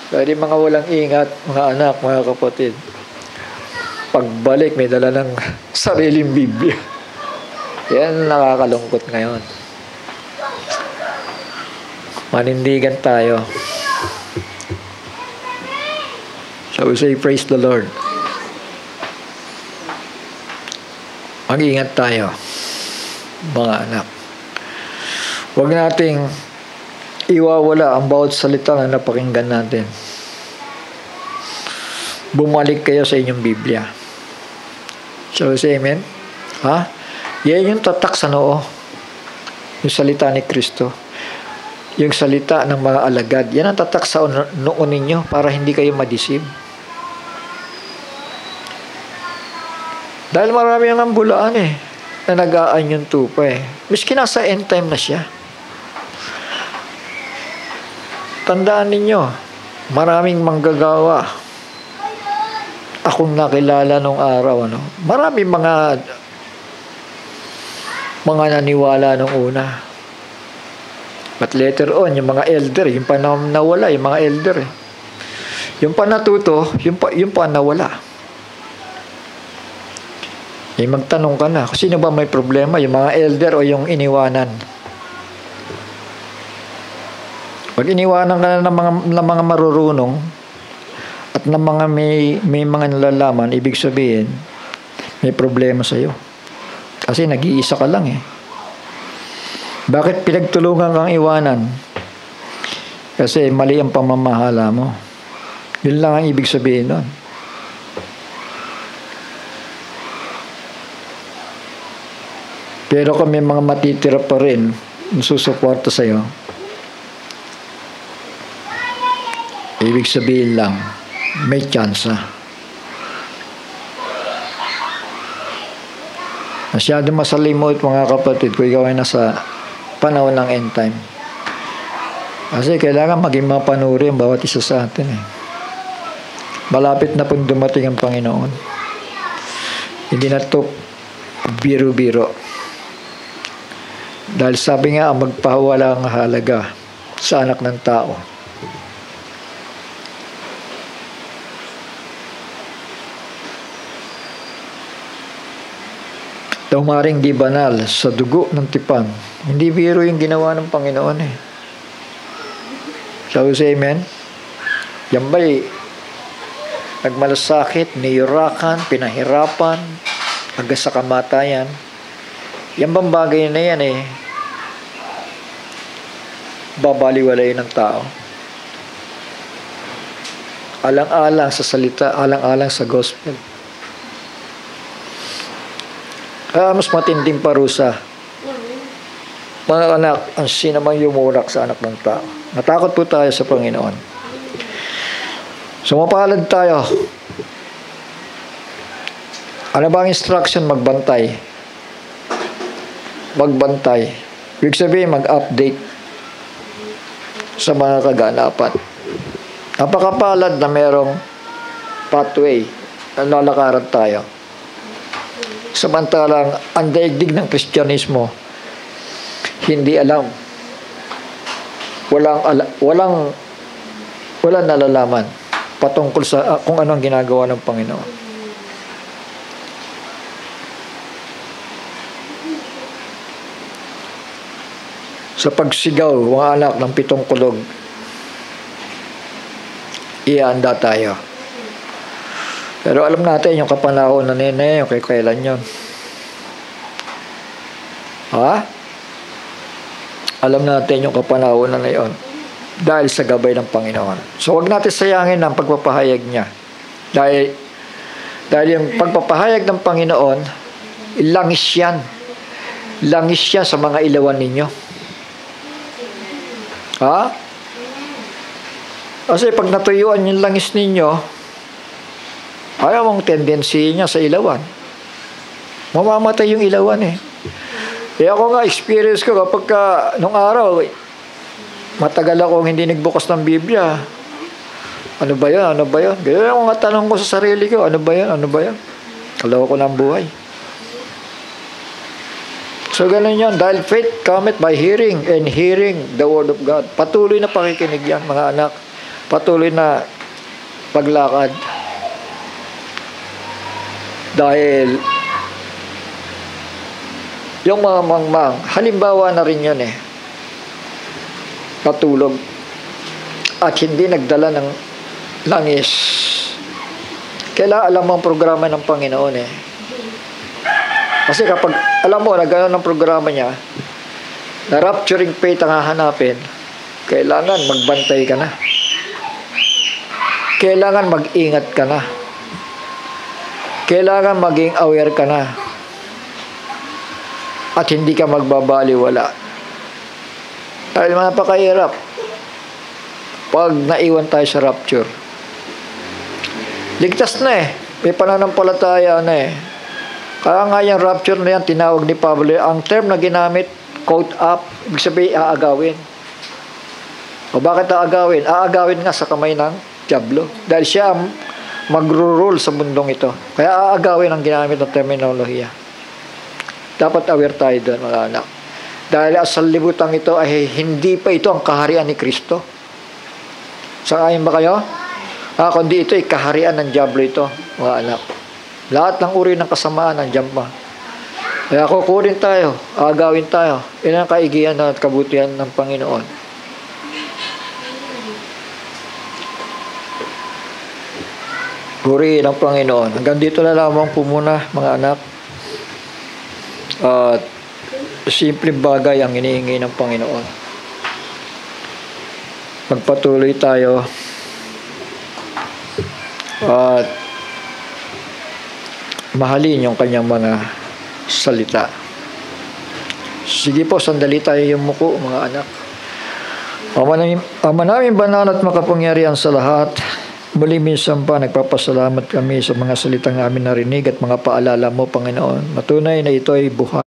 Dahil mga walang ingat, mga anak, mga kapatid, pagbalik may dala ng sariling Biblia. Yan nakakalungkot ngayon. Manindigan tayo. So we say, praise the Lord. Mag-ingat tayo, mga anak. Huwag nating iwawala ang bawat salita na napakinggan natin. Bumalik kayo sa inyong Biblia. So we say amen? Yan yung tatak sa noo. Yung salita ni Kristo. Yung salita ng mga alagad. Yan ang tatak sa noo ninyo para hindi kayo madisib. Dahil marami ang ambulaan na nag-aan yung tupa Miski nasa end time na siya. Tandaan ninyo, maraming manggagawa akong nakilala nung araw. Maraming mga naniwala nung una. But later on, yung mga elder, yung pa nawala, yung mga elder yung pa natuto, yung pa nawala. Magtanong ka na, sino ba may problema? Yung mga elder o yung iniwanan? Pag iniwanan ka na ng mga marurunong at ng mga may mga nalalaman, ibig sabihin, may problema sa iyo. Kasi nag-iisa ka lang Bakit pinagtulungan kang iwanan? Kasi mali ang pamamahala mo. Yun lang ang ibig sabihin nun. Pero kung may mga matitira pa rin, susuporta sa'yo, ibig sabihin lang, may chance. Masyado masalimot, mga kapatid, kung ikaw ay nasa panahon ng end time. Kasi kailangan maging mapanuri ang bawat isa sa atin Malapit na pong dumating ang Panginoon. Hindi na ito biro-biro. Dahil sabi nga, ang magpahawala ang halaga sa anak ng tao. Tumaring di banal sa dugo ng tipan. Hindi biro yung ginawa ng Panginoon Sabi sa amen? Yan ba'y nagmalasakit, niyurakan, pinahirapan, hanggang sa kamatayan? Yan bang bagay na yan babaliwalay ng tao? Alang-alang sa salita, alang-alang sa gospel. Mas matinding parusa. Mga anak, ang sinamang yumurak sa anak ng tao. Natakot po tayo sa Panginoon. Sumapalad tayo. Ano ba ang instruction? Magbantay. Magbantay. Ibig sabihin, mag-update sa mga kaganapan. Napakapalad na merong pathway na lalakaran tayo. Samantalang ang daigdig ng Kristyanismo, hindi alam. Walang nalalaman patungkol sa kung ano ang ginagawa ng Panginoon. Sa pagsigaw, mga anak ng 7 kulog, ianda tayo. Pero alam natin yung kapanahon na yung kailan yun. Ha? Alam natin yung kapanahonan na yon dahil sa gabay ng Panginoon. So, wag natin sayangin ang pagpapahayag niya. Dahil yung pagpapahayag ng Panginoon, langis yan. Langis yan sa mga ilawan ninyo. Ha? Kasi pag natuyuan yung langis ninyo, ayaw mong tendency niya sa ilawan. Mamamatay yung ilawan eh. Kaya ako nga, experience ko kapag nung araw, matagal akong hindi nagbukas ng Biblia. Ano ba yan? Ano ba yan? Ganyan ang mga tanong ko sa sarili ko. Ano ba yan? Ano ba yan? Kalaw ko ng buhay. So, ganun yan. Dahil faith cometh by hearing, and hearing the word of God. Patuloy na pakikinig yan, mga anak. Patuloy na paglakad. Dahil yung mga mangmang, halimbawa na rin yan eh. Katulog. At hindi nagdala ng langis. Kailangan alam mo ang programa ng Panginoon eh. Kasi kapag alam mo na gano'n ang programa niya, na rapturing faith ang hahanapin, kailangan magbantay ka na. Kailangan mag-ingat ka na. Kailangan maging aware ka na. At hindi ka magbabaliwala. Dahil napakahirap pag naiwan tayo sa rapture. Ligtas na eh. May pananampalataya na eh. Kaya nga yung rapture na yan, tinawag ni Pablo, ang term na ginamit, quote up, ibig sabihin, aagawin. O bakit aagawin? Aagawin nga sa kamay ng Diablo. Dahil siya magro-rule sa mundong ito. Kaya aagawin ang ginamit ng terminolohiya. Dapat aware tayo doon, mga anak. Dahil sa libutan ito ay hindi pa ito ang kaharian ni Kristo. Sangayon ba kayo? Kundi ito ay kaharian ng Diablo ito, mga anak. Lahat ng uri ng kasamaan nandiyan pa. Kaya kukunin tayo, agawin tayo. Yan ang kaigihan at kabutihan ng Panginoon. Purihin ang Panginoon. Hanggang dito na lamang po muna, mga anak. At simpleng bagay ang hinihingi ng Panginoon. Magpatuloy tayo at mahalin yung kanyang mga salita. Sige po, sandali tayo yung muko, mga anak. Ama namin banal at makapangyarihan sa lahat, muli minsan pa nagpapasalamat kami sa mga salitang amin narinig at mga paalala mo, Panginoon. Matunay na ito ay buhay.